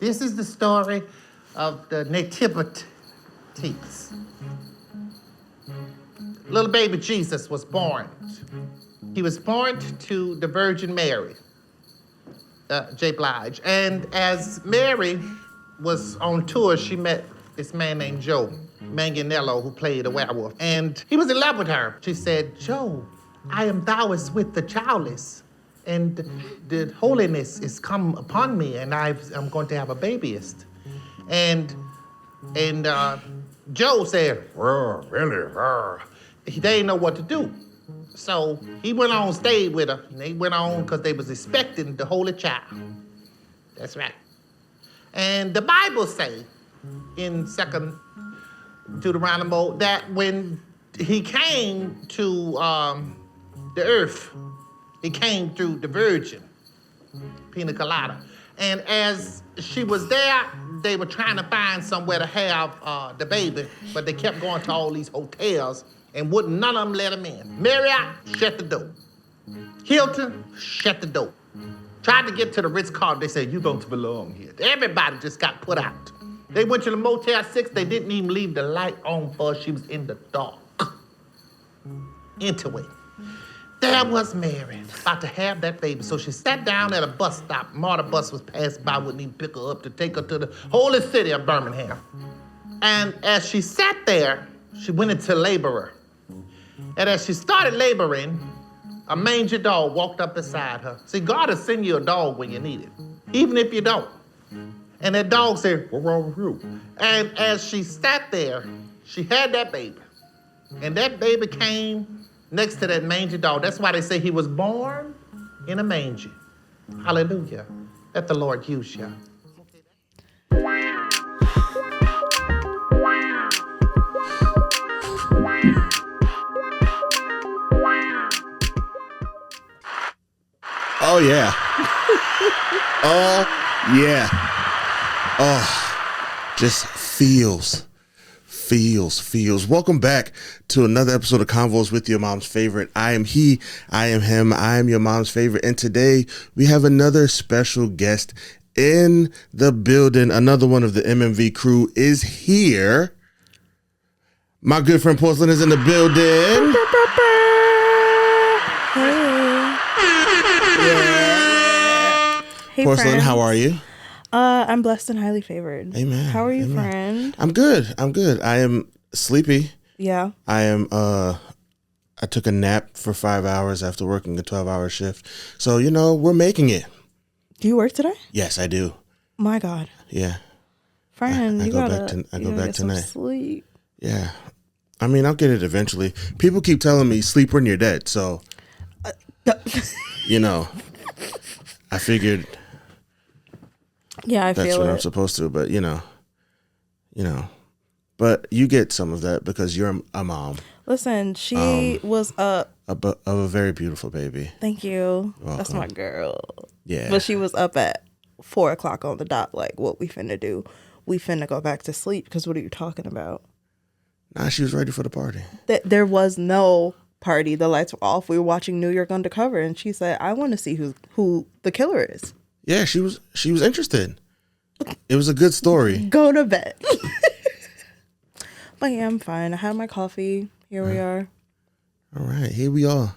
This is the story of the nativities. Little baby Jesus was born. He was born to the Virgin Mary, J. Blige. And as Mary was on tour, she met this man named Joe Manganiello, who played a werewolf. And he was in love with her. She said, Joe, I am thou is with the childless, and the holiness is come upon me, and I'm going to have a babyist. And Joe said, really? They didn't know what to do. So he went on, stayed with her, and they went on because they was expecting the holy child. That's right. And the Bible say in 2 Deuteronomy that when he came to the earth, he came through the Virgin, Pina Colada. And as she was there, they were trying to find somewhere to have the baby, but they kept going to all these hotels and wouldn't none of them let him in. Marriott, shut the door. Hilton, shut the door. Tried to get to the Ritz-Carlton, they said, you don't belong here. Everybody just got put out. They went to the Motel 6, they didn't even leave the light on for her, she was in the dark. Into it. There was Mary, about to have that baby. So she sat down at a bus stop. Marta bus was passing by, wouldn't even pick her up to take her to the holy city of Birmingham. And as she sat there, she went into laborer. And as she started laboring, a mangy dog walked up beside her. See, God will send you a dog when you need it, even if you don't. And that dog said, what's wrong with you? And as she sat there, she had that baby. And that baby came next to that mangy dog. That's why they say he was born in a manger. Hallelujah. Let the Lord use you. Oh, yeah. Oh, yeah. Oh, just feels. Welcome back to another episode of Convos with Your Mom's Favorite. I am he, I am him, I am your mom's favorite. And today we have another special guest in the building. Another one of the MMV crew is here. My good friend Porsalin is in the building. Hey, Porsalin, friends. how are you? I'm blessed and highly favored. Amen. How are you, Amen. friend? I'm good. I am sleepy. Yeah. I took a nap for 5 hours after working a 12-hour shift. So, we're making it. Do you work today? Yes, I do. My God. Yeah. Friend, I you go gotta, back to I you go gotta back get some tonight. sleep. Yeah. I mean, I'll get it eventually. People keep telling me sleep when you're dead. So, I figured Yeah, I that's feel what it. I'm supposed to, but but you get some of that because you're a mom. Listen, she was up. Of a very beautiful baby. Thank you. You're That's welcome. my girl. Yeah. But she was up at 4:00 on the dot. Like, what we finna do? We finna go back to sleep. Because what are you talking about? Nah, she was ready for the party. There was no party. The lights were off. We were watching New York Undercover, and she said, "I want to see who the killer is." Yeah, she was interested. It was a good story. Go to bed. But yeah, I'm fine. I had my coffee. Here we are. All right, here we are.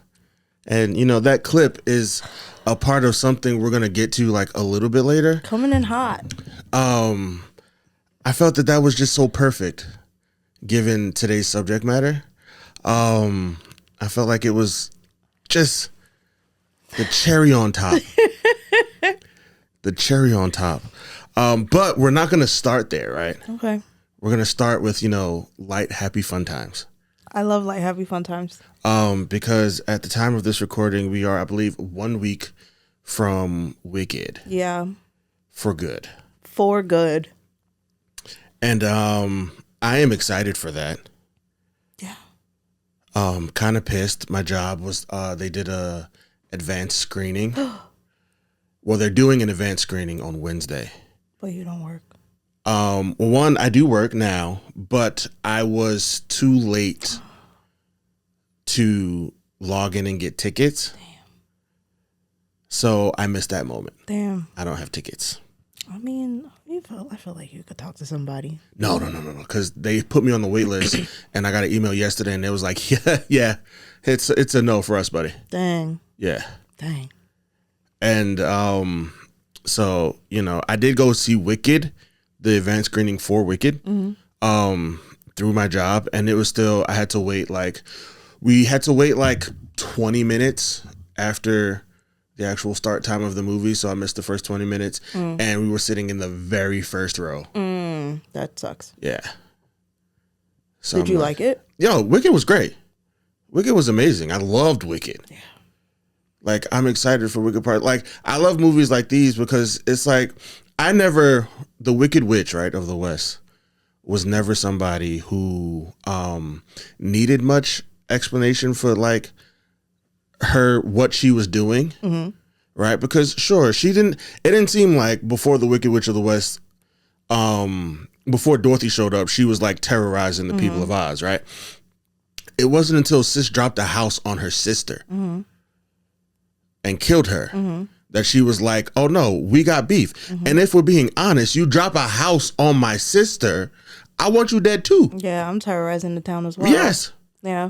And that clip is a part of something we're gonna get to like a little bit later. Coming in hot. I felt that was just so perfect, given today's subject matter. I felt like it was just the cherry on top. The cherry on top. But we're not gonna start there, right? Okay. We're gonna start with light, happy, fun times. I love light, happy, fun times. Because at the time of this recording, we are, I believe, 1 week from Wicked. Yeah. For good. For good. And I am excited for that. Yeah. Kind of pissed. My job was they did a advanced screening. Well, they're doing an advanced screening on Wednesday. But you don't work. One, I do work now, but I was too late to log in and get tickets. Damn. So I missed that moment. Damn. I don't have tickets. I mean, if I feel like you could talk to somebody. No. Because they put me on the wait list, and I got an email yesterday, and it was like, yeah, it's a no for us, buddy. Dang. Yeah. Dang. And so I did go see Wicked, the advanced screening for Wicked, through my job, and it was still I had to wait like 20 minutes after the actual start time of the movie, so I missed the first 20 minutes, and we were sitting in the very first row. That sucks. Yeah. So Did you like it? Yo, Wicked was great. Wicked was amazing. I loved Wicked. Yeah. Like, I'm excited for Wicked Part. Like, I love movies like these because it's like, the Wicked Witch, right, of the West was never somebody who needed much explanation for, like, what she was doing, right? Because, sure, it didn't seem like before the Wicked Witch of the West, before Dorothy showed up, she was, like, terrorizing the people of Oz, right? It wasn't until Sis dropped a house on her sister and killed her that she was like, oh no, we got beef. And if we're being honest, you drop a house on my sister, I want you dead too. Yeah, I'm terrorizing the town as well. Yes. Yeah.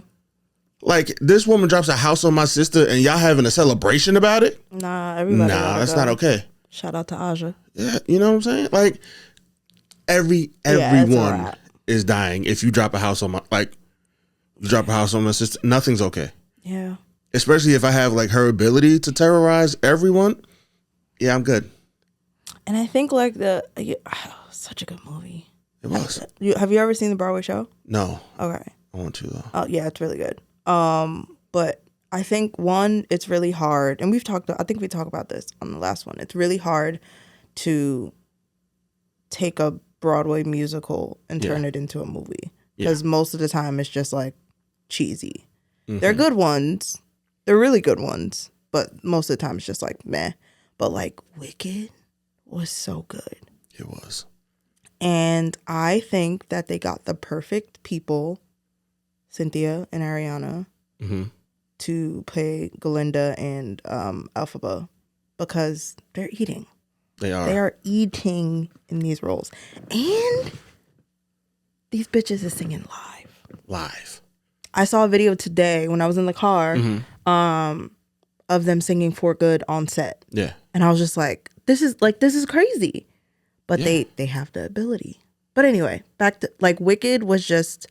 Like, this woman drops a house on my sister and y'all having a celebration about it? Nah, everybody. Nah, that's not okay. Shout out to Aja. Yeah, you know what I'm saying? Like, everyone is dying if you drop a house on my sister. Nothing's okay. Yeah. Especially if I have like her ability to terrorize everyone. Yeah, I'm good. And I think like such a good movie. It was. Have you ever seen the Broadway show? No. Okay. I want to though. Oh yeah, it's really good. But I think one, it's really hard, and I think we talked about this on the last one. It's really hard to take a Broadway musical and turn it into a movie because most of the time it's just like cheesy. They're good ones. They're really good ones, but most of the time it's just like meh. But like Wicked was so good. It was. And I think that they got the perfect people, Cynthia and Ariana, to play Galinda and Elphaba, because they're eating. They are. They are eating in these roles. And these bitches is singing live. I saw a video today when I was in the car of them singing For Good on set. Yeah. And I was just like, this is crazy. But they have the ability. But anyway, back to like Wicked was just,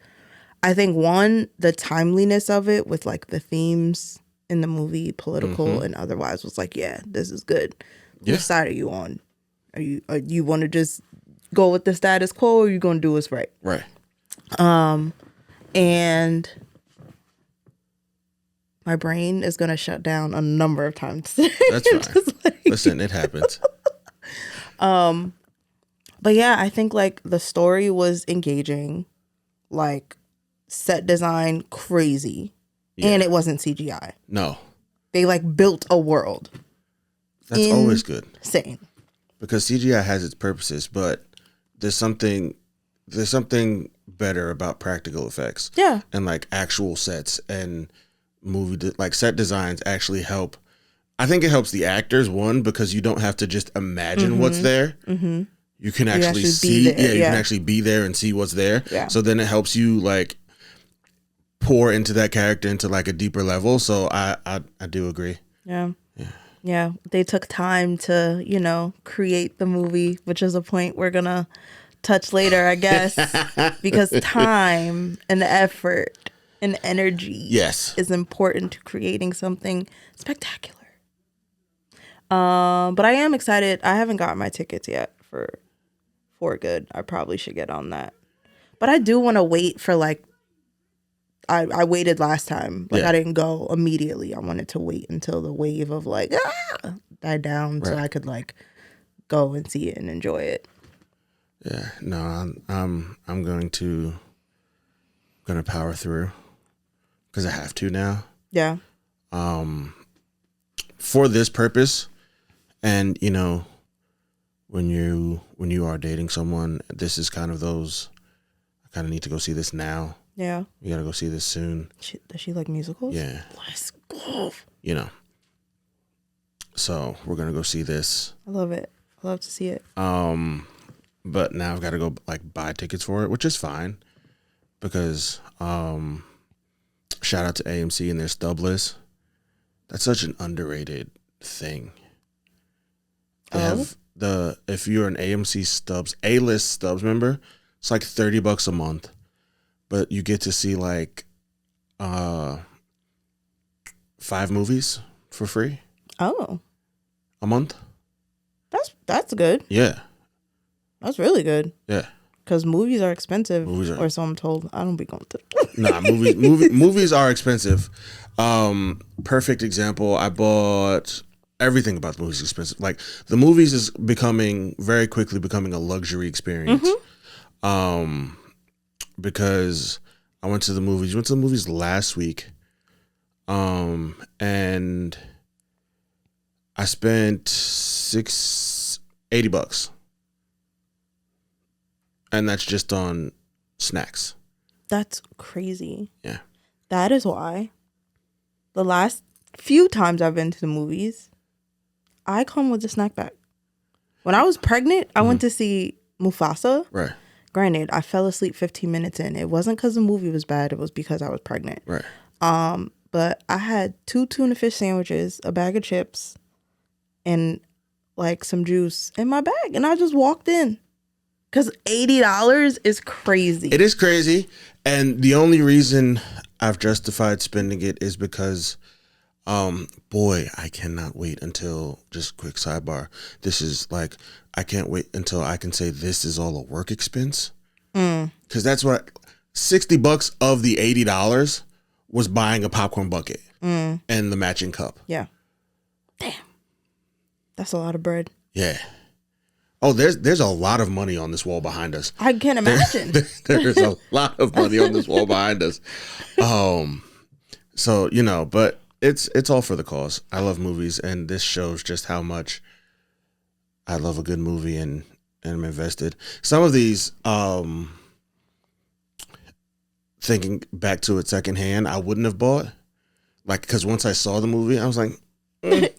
I think one, the timeliness of it with like the themes in the movie, political and otherwise, was like, yeah, this is good. Which side are you on? Are you want to just go with the status quo, or are you going to do what's right? Right. And my brain is going to shut down a number of times. That's fine. Listen, it happens. But yeah, I think like the story was engaging, like set design crazy, and it wasn't CGI. No. They like built a world. That's always good. Insane. Because CGI has its purposes, but there's something better about practical effects. Yeah. And like actual sets and like set designs actually help. I think it helps the actors, one, because you don't have to just imagine what's there. You can actually see. You can actually be there and see what's there. Yeah. So then it helps you like pour into that character into like a deeper level. So I do agree. Yeah. Yeah. They took time to, create the movie, which is a point we're going to touch later, I guess, because time and effort and energy is important to creating something spectacular. But I am excited. I haven't got my tickets yet for Good. I probably should get on that. But I do want to wait for like, I waited last time. Like I didn't go immediately. I wanted to wait until the wave of like died down so I could like go and see it and enjoy it. Yeah, no, I'm going to power through because I have to now. Yeah. For this purpose, and when you are dating someone, this is kind of those. I kind of need to go see this now. Yeah. We gotta go see this soon. Does she like musicals? Yeah. Let's go. So we're gonna go see this. I love it. I love to see it. but now I've got to go like buy tickets for it, which is fine because shout out to AMC and their Stubless. That's such an underrated thing. They have if you're an AMC Stubs A-list Stubs member, it's like $30 a month, but you get to see like 5 movies for free. Oh, a month. That's good. Yeah, that's really good. Yeah, because movies are expensive, or so I'm told. I don't be going to. Nah, movies are expensive. Perfect example. I bought everything about the movies expensive. Like the movies is very quickly becoming a luxury experience. Mm-hmm. Because I went to the movies. Went to the movies last week. And I spent $80, and that's just on snacks. That's crazy. Yeah, that is why the last few times I've been to the movies, I come with a snack bag. When I was pregnant, I went to see Mufasa. Right. Granted, I fell asleep 15 minutes in. It wasn't because the movie was bad. It was because I was pregnant. Right. But I had 2 tuna fish sandwiches, a bag of chips, and like some juice in my bag. And I just walked in. Because $80 is crazy. It is crazy. And the only reason I've justified spending it is because, boy, I cannot wait until, just quick sidebar, this is like, I can't wait until I can say this is all a work expense. Because that's what, $60 of the $80 was buying a popcorn bucket and the matching cup. Yeah. Damn. That's a lot of bread. Yeah. Oh, there's a lot of money on this wall behind us. I can imagine. There's a lot of money on this wall behind us. So, but it's all for the cause. I love movies, and this shows just how much I love a good movie and I'm invested. Some of these, thinking back to it secondhand, I wouldn't have bought. Like, because once I saw the movie, I was like, I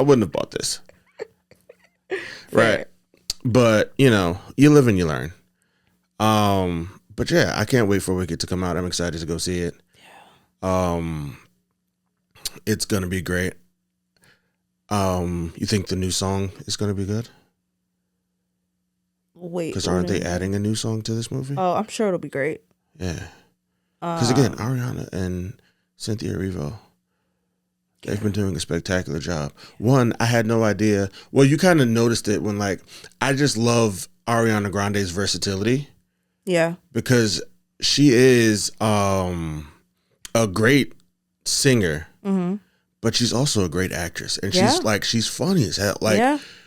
wouldn't have bought this. Right. But, you live and you learn. But yeah, I can't wait for Wicked to come out. I'm excited to go see it. Yeah. It's going to be great. You think the new song is going to be good? Wait. Because aren't they adding a new song to this movie? Oh, I'm sure it'll be great. Yeah. Because again, Ariana and Cynthia Erivo, they've been doing a spectacular job. One, I had no idea. Well, you kind of noticed it when, I just love Ariana Grande's versatility. Yeah. Because she is a great singer, but she's also a great actress. And she's funny as hell.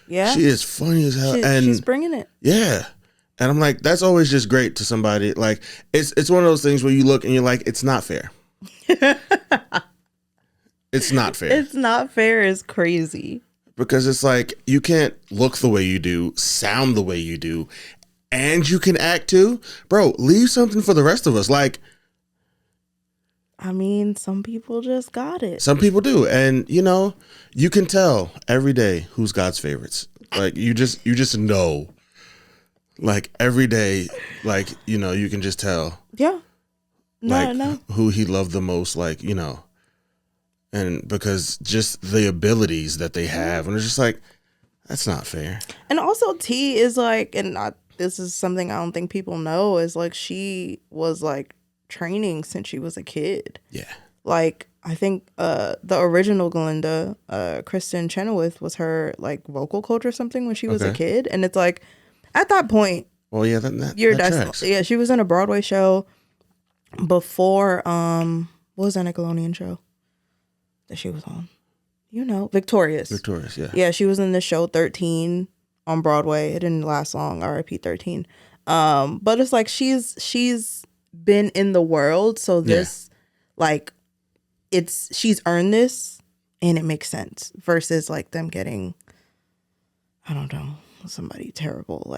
Yeah. She is funny as hell. She's bringing it. Yeah. And I'm like, that's always just great to somebody. Like, it's one of those things where you look and you're like, it's not fair. It's not fair. It's not fair is crazy. Because it's like, you can't look the way you do, sound the way you do, and you can act too. Bro, leave something for the rest of us. Like, I mean, some people just got it. Some people do. And, you can tell every day who's God's favorites. Like, you just know. Like, every day, you can just tell. Yeah. No. Who he loved the most, and because just the abilities that they have. And it's just like, that's not fair. And also T is this is something I don't think people know, is she was training since she was a kid. Yeah. I think the original Glinda, Kristen Chenoweth, was her vocal coach or something when she was a kid. And it's at that point, well, yeah, that tracks. Yeah, she was in a Broadway show before what was that Nickelodeon show that she was on? Victorious. Victorious, yeah. Yeah, she was in the show 13 on Broadway. It didn't last long, RIP 13. But it's she's been in the world, so this she's earned this and it makes sense versus them getting, I don't know, somebody terrible.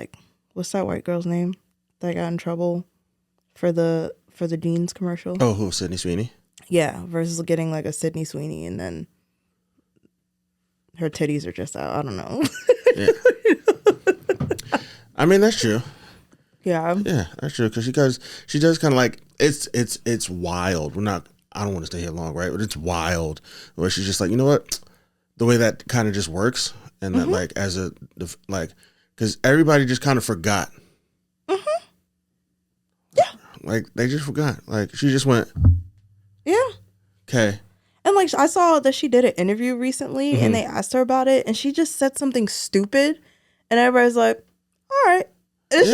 What's that white girl's name that got in trouble for the Dean's commercial? Oh, who? Sydney Sweeney? Yeah, versus getting a Sydney Sweeney and then her titties are just out. I don't know. Yeah. I mean, that's true. Yeah. Yeah, that's true. Because she does kind of like it's wild. I don't want to stay here long, right? But it's wild where she's just like, you know what, the way that kind of just works, and that like because everybody just kind of forgot. Yeah. Like they just forgot. Like she just went. Yeah. Okay. And like I saw that she did an interview recently, and they asked her about it, and she just said something stupid, and everybody's like, "All right." It's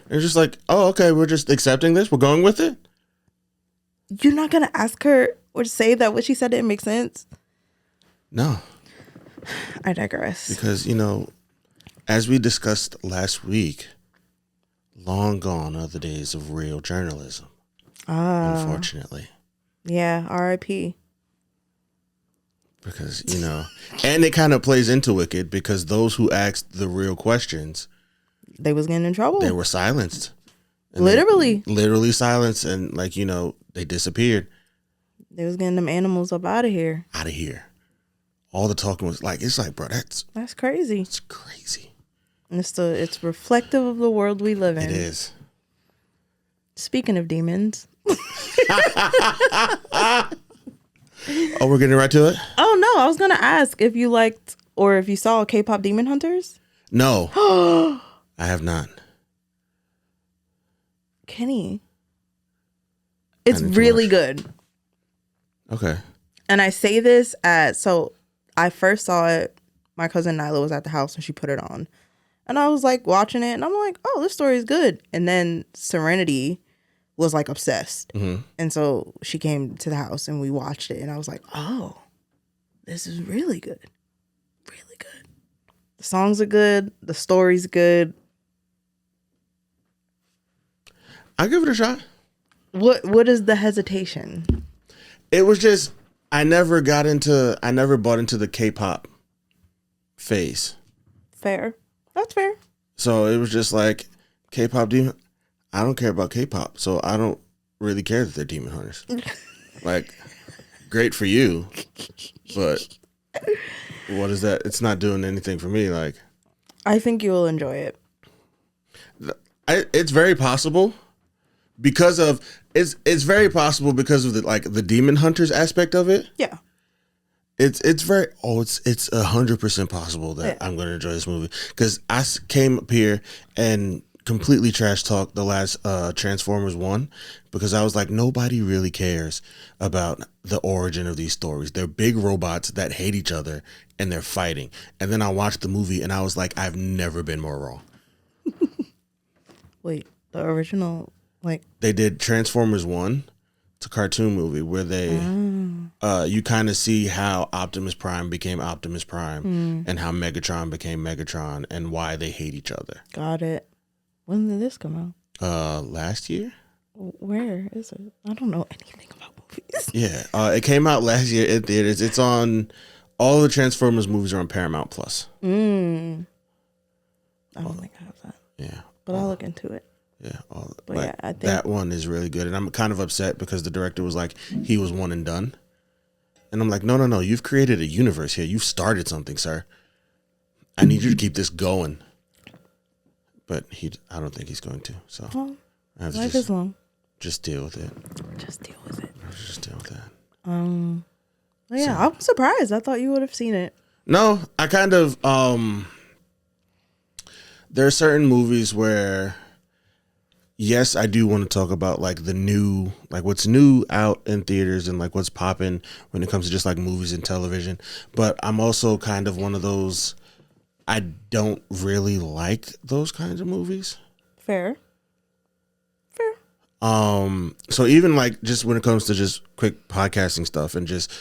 just like, oh, okay, we're just accepting this. We're going with it. You're not gonna ask her or say that what she said didn't make sense. No. I digress. Because as we discussed last week, long gone are the days of real journalism. Unfortunately. Yeah. R.I.P. Because and it kind of plays into Wicked because those who asked the real questions, they was getting in trouble. They were silenced. Literally silenced, and they disappeared. They was getting them animals up out of here. Out of here. All the talking was like, it's like, bro, that's crazy. It's crazy. And it's reflective of the world we live in. It is. Speaking of demons. Oh, we're getting right to it? Oh no, I was gonna ask if you liked or if you saw K-pop Demon Hunters. No. I have not. Kenny. It's really good. Okay. And I say this so I first saw it, my cousin Nyla was at the house and she put it on. And I was like watching it and I'm like, oh, this story is good. And then Serenity was like obsessed. Mm-hmm. And so she came to the house and we watched it and I was like, oh, this is really good. Really good. The songs are good. The story's good. I'll give it a shot. What is the hesitation? It was just I never bought into the K-pop phase. Fair. That's fair. So it was just like K-pop demon. I don't care about K-pop, so I don't really care that they're demon hunters. Like, great for you, but what is that? It's not doing anything for me. Like, I think you will enjoy it. It's very possible because of it's very possible because of the demon hunters aspect of it. Yeah. It's 100% possible that I'm going to enjoy this movie because I came up here and completely trash talked the last Transformers 1 because I was like, nobody really cares about the origin of these stories. They're big robots that hate each other and they're fighting. And then I watched the movie and I was like, I've never been more wrong. Wait, the original, like they did Transformers 1. It's a cartoon movie where they you kind of see how Optimus Prime became Optimus Prime and how Megatron became Megatron and why they hate each other. Got it. When did this come out? Last year. Where is it? I don't know anything about movies. Yeah, it came out last year in theaters. It's on all the Transformers movies are on Paramount Plus. I don't think I have that. Yeah, but I'll look into it. Yeah, I think that one is really good, and I'm kind of upset because the director was like he was one and done, and I'm like, no, you've created a universe here. You've started something, sir. I need you to keep this going. But I don't think he's going to. So I have to life is long. Just deal with it. Just deal with it. Just deal with that. Yeah, I'm surprised. I thought you would have seen it. No, I kind of. There are certain movies where, yes, I do want to talk about like the new, like what's new out in theaters and like what's popping when it comes to just like movies and television. But I'm also kind of one of those. I don't really like those kinds of movies. Fair. So even like just when it comes to just quick podcasting stuff and just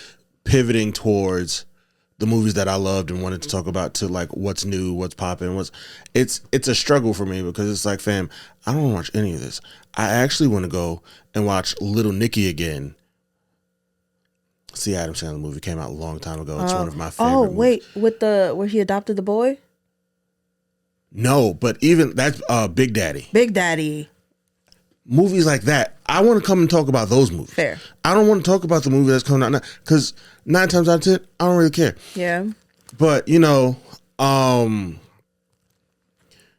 pivoting towards the movies that I loved and wanted to talk about to like what's new, what's popping, it's a struggle for me because it's like, fam, I don't want to watch any of this. I actually want to go and watch Little Nicky again. See, Adam Sandler movie came out a long time ago. It's one of my favorite. Oh wait, with where he adopted the boy? No, but even that's Big Daddy. Big Daddy. Movies like that, I want to come and talk about those movies. Fair. I don't want to talk about the movie that's coming out now because 9 times out of 10, I don't really care. Yeah. But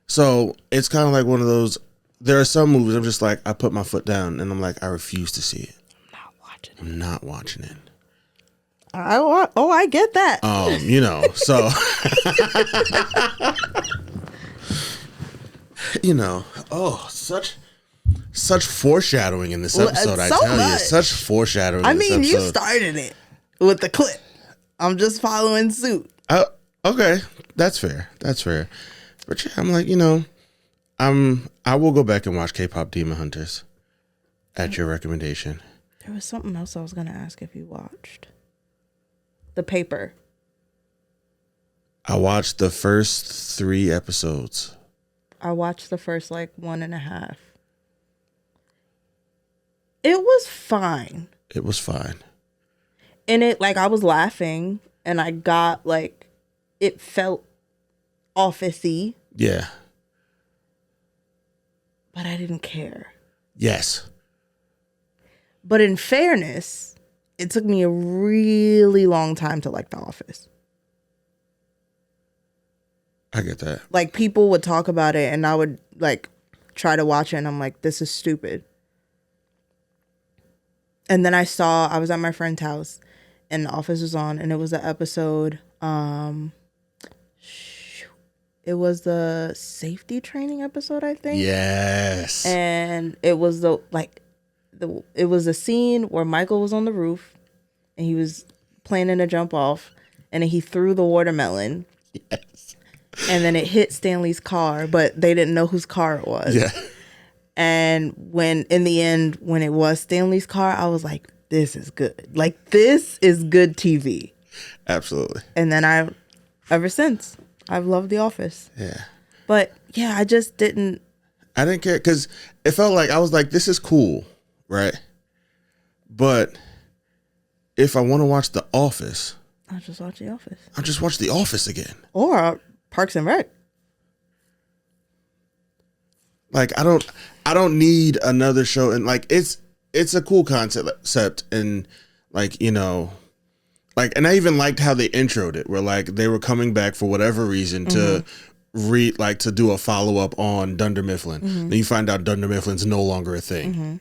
So it's kind of like one of those. There are some movies I'm just like, I put my foot down and I'm like, I refuse to see it. I'm not watching it. I get that. You know, so you know, such foreshadowing in this episode. I so tell you, much. such foreshadowing. I in this mean, you episode. started it with the clip. I'm just following suit. Okay, that's fair. That's fair. But yeah, I'm like, you know, I will go back and watch K-pop Demon Hunters at your recommendation. There was something else I was gonna ask if you watched. The Paper. I watched the first 3 episodes. I watched the first like 1.5. It was fine. It was fine. And it, like, I was laughing and I got like, it felt office-y, Yeah. but I didn't care. Yes. But in fairness, it took me a really long time to like The Office. I get that. Like, people would talk about it and I would like try to watch it and I'm like, this is stupid. And then I was at my friend's house and The Office was on and it was the episode, it was the safety training episode, I think. Yes. And it was it was a scene where Michael was on the roof and he was planning to jump off and then he threw the watermelon. Yes. And then it hit Stanley's car, but they didn't know whose car it was. Yeah. And in the end, when it was Stanley's car, I was like, this is good. Like, this is good TV. Absolutely. And then ever since, I've loved The Office. Yeah. But yeah, I just didn't. I didn't care because it felt like I was like, this is cool, right? But if I want to watch The Office, I'll just watch The Office. I'll just watch The Office again. Or Parks and Rec. Like I don't need another show, and like it's a cool concept, and like, you know, like, and I even liked how they introed it, where like they were coming back for whatever reason to to do a follow up on Dunder Mifflin. Then you find out Dunder Mifflin's no longer a thing,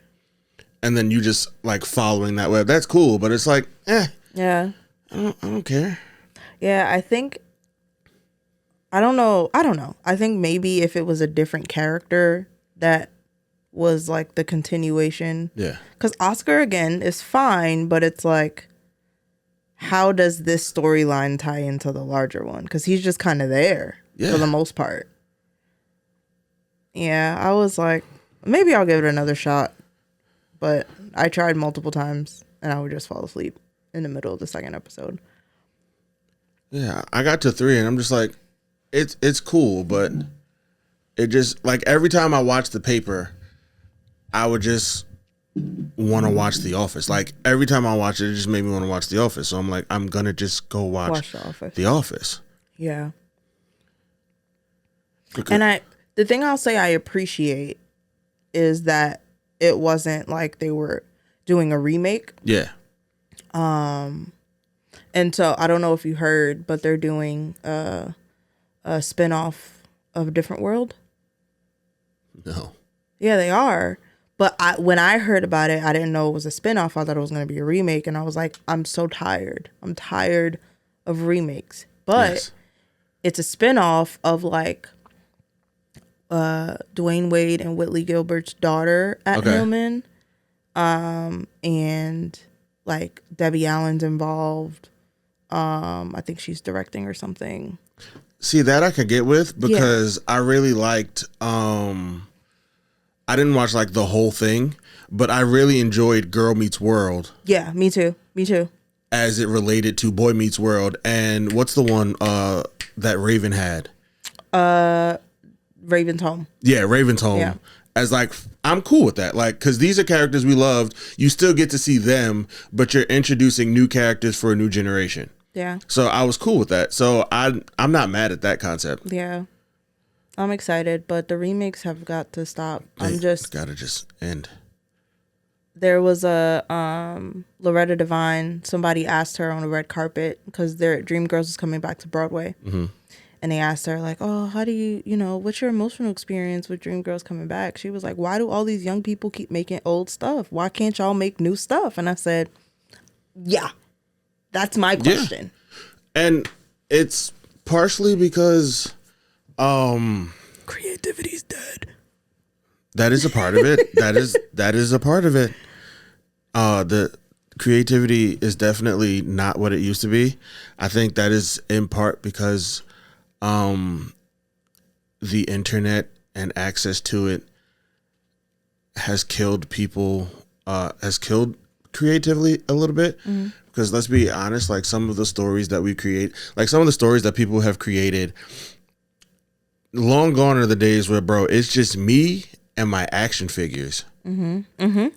and then you just like following that web. That's cool, but it's like, Yeah. I don't care. Yeah, I don't know. I think maybe if it was a different character that was like the continuation. Yeah. Because Oscar, again, is fine, but it's like, how does this storyline tie into the larger one? Because he's just kind of there for the most part. Yeah, I was like, maybe I'll give it another shot. But I tried multiple times and I would just fall asleep in the middle of the second episode. Yeah, I got to 3 and I'm just like, it's cool, but it just, like, every time I watch The Paper, I would just want to watch The Office. Like, every time I watch it, it just made me want to watch The Office. So I'm like, I'm gonna just go watch The Office. The Office. Yeah. Okay. And the thing I'll say I appreciate is that it wasn't like they were doing a remake. Yeah. And so I don't know if you heard, but they're doing a spinoff of A Different World. No. Yeah, they are. But when I heard about it, I didn't know it was a spinoff. I thought it was going to be a remake. And I was like, I'm so tired. I'm tired of remakes. But it's a spinoff of like Dwayne Wade and Whitley Gilbert's daughter at Hillman. And like Debbie Allen's involved. I think she's directing or something. See, that I could get with because I really liked I didn't watch like the whole thing, but I really enjoyed Girl Meets World. Yeah, me too. Me too. As it related to Boy Meets World. And what's the one that Raven had? Raven's Home. Yeah, Raven's Home. Yeah. As like, I'm cool with that. Like, because these are characters we loved. You still get to see them, but you're introducing new characters for a new generation. Yeah. So I was cool with that. So I'm not mad at that concept. Yeah. I'm excited, but the remakes have got to stop. It's gotta just end. There was a Loretta Devine. Somebody asked her on the red carpet because their Dreamgirls is coming back to Broadway, and And they asked her, like, oh, how do what's your emotional experience with Dreamgirls coming back? She was like, why do all these young people keep making old stuff? Why can't y'all make new stuff? And I said, yeah, that's my question. Yeah. And it's partially because creativity's dead. That is a part of it. that is a part of it. The creativity is definitely not what it used to be. I think that is in part because the internet and access to it has killed people, has killed creatively a little bit. Mm-hmm. Because let's be honest, like some of the stories that we create, like some of the stories that people have created, long gone are the days where, bro, it's just me and my action figures. Mm-hmm. Mm-hmm.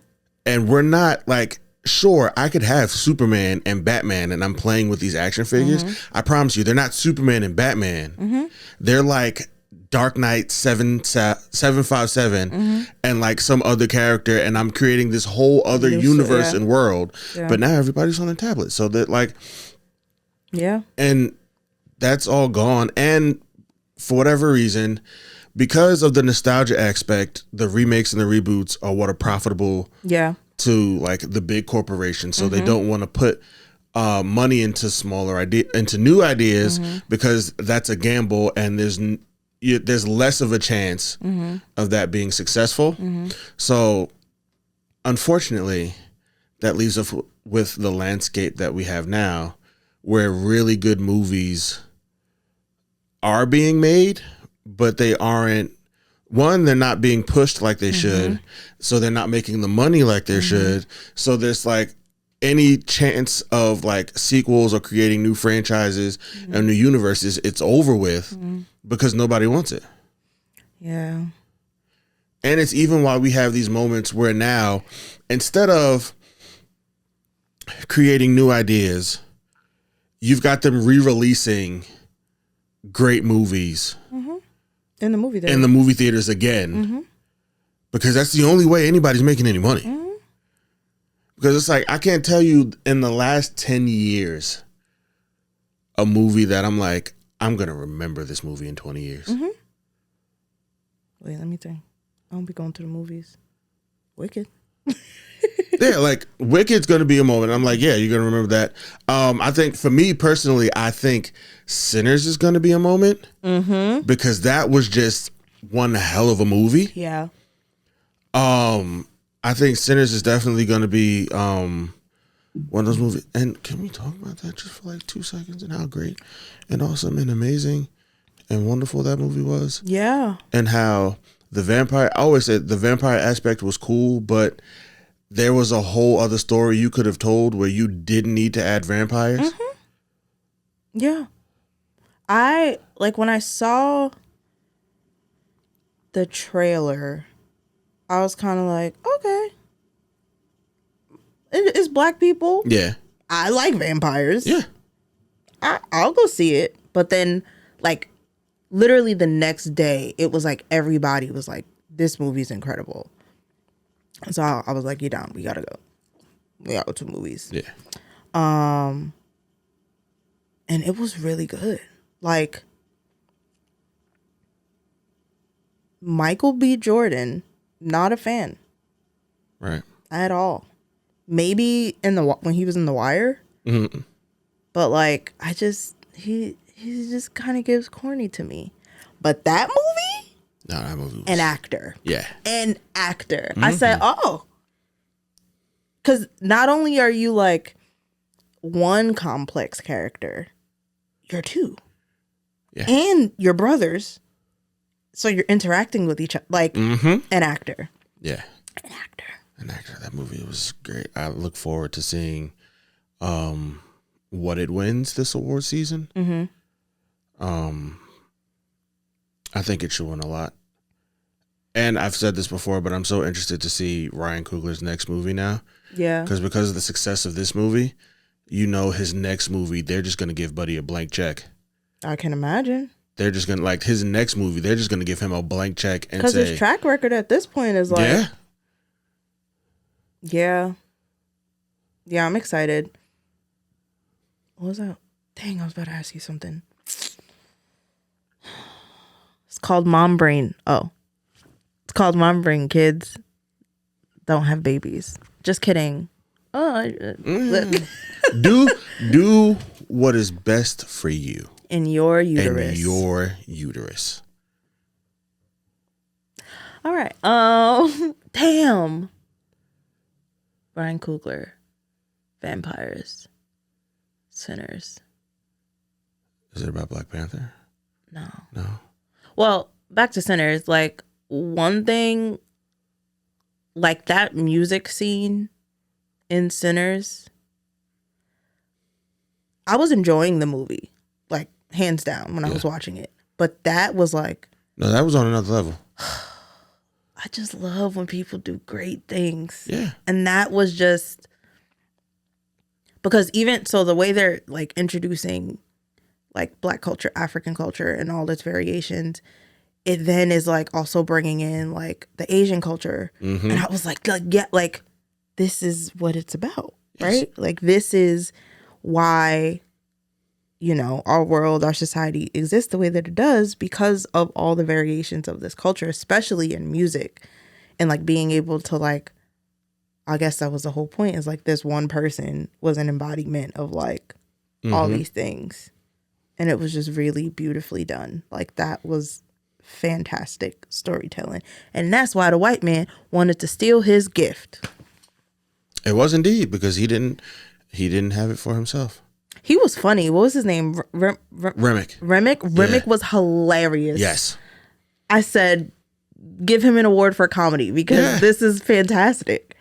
And we're not like, sure, I could have Superman and Batman and I'm playing with these action figures. Mm-hmm. I promise you, they're not Superman and Batman. Mm-hmm. They're like Dark Knight 757 mm-hmm. and like some other character, and I'm creating this whole other universe and world. Yeah. But now everybody's on their tablet. So that like, yeah. And that's all gone. And for whatever reason, because of the nostalgia aspect, the remakes and the reboots are what are profitable. Yeah. To like the big corporations, so they don't want to put money into into new ideas because that's a gamble, and there's less of a chance of that being successful. So, unfortunately, that leaves us with the landscape that we have now, where really good movies are being made, but they aren't. One, they're not being pushed like they should, so they're not making the money like they should. So there's like any chance of like sequels or creating new franchises and new universes, it's over with because nobody wants it. Yeah. And it's even why we have these moments where now, instead of creating new ideas, you've got them re-releasing great movies. In the movie theater. In the movie theaters again. Because that's the only way anybody's making any money. Because it's like, I can't tell you in the last 10 years a movie that I'm like, I'm going to remember this movie in 20 years. Wait, let me think. I don't be going to the movies. Wicked. Yeah, like Wicked's going to be a moment. I'm like, yeah, you're going to remember that. I think for me personally, I think Sinners is going to be a moment because that was just one hell of a movie. Yeah. I think Sinners is definitely going to be one of those movies. And can we talk about that just for like 2 seconds and how great and awesome and amazing and wonderful that movie was? Yeah. And how I always said the vampire aspect was cool, but there was a whole other story you could have told where you didn't need to add vampires. Yeah. I, like, when I saw the trailer, I was kind of like, okay. It's black people. Yeah. I like vampires. Yeah. I'll go see it. But then, like, literally the next day, it was like everybody was like, this movie's incredible. So I was like, "You down? We gotta go. We gotta go to movies." Yeah. And it was really good. Like Michael B. Jordan, not a fan, Right. at all. Maybe when he was in The Wire, but like he just kind of gives corny to me. But that movie. No, that movie was... An actor. Yeah. An actor. I said, oh. Because not only are you like one complex character, you're two. Yeah. And you're brothers. So you're interacting with each other. Like an actor. Yeah. An actor. An actor. That movie was great. I look forward to seeing what it wins this award season. I think it should win a lot. And I've said this before, but I'm so interested to see Ryan Coogler's next movie now. Yeah. Because of the success of this movie, his next movie, they're just going to give Buddy a blank check. I can imagine. They're just going to, like, his next movie, they're just going to give him a blank check and say... Because his track record at this point is like... Yeah. Yeah. Yeah, I'm excited. What was that? Dang, I was about to ask you something. It's called Mom Brain. Oh, it's called Mom Brain. Kids don't have babies. Just kidding. Oh, do what is best for you in your uterus. in your uterus. All right. Damn. Ryan Coogler. Vampires. Sinners. Is it about Black Panther? No. Well, back to Sinners. Like, one thing, like that music scene in Sinners, I was enjoying the movie, like, hands down when I was watching it. But that was like... No, that was on another level. I just love when people do great things. Yeah. And that was just... Because even... So the way they're, like, introducing, like, Black culture, African culture, and all its variations, it then is, like, also bringing in, like, the Asian culture. Mm-hmm. And I was like, yeah, like, this is what it's about, right? Yes. Like, this is why, you know, our world, our society exists the way that it does because of all the variations of this culture, especially in music. And, like, being able to, like, I guess that was the whole point, is, like, this one person was an embodiment of, like, all these things. And it was just really beautifully done. Like, that was fantastic storytelling. And that's why the white man wanted to steal his gift. It was indeed, because he didn't have it for himself. He was funny. What was his name? Remick. Remick was hilarious. Yes. I said, give him an award for comedy because this is fantastic.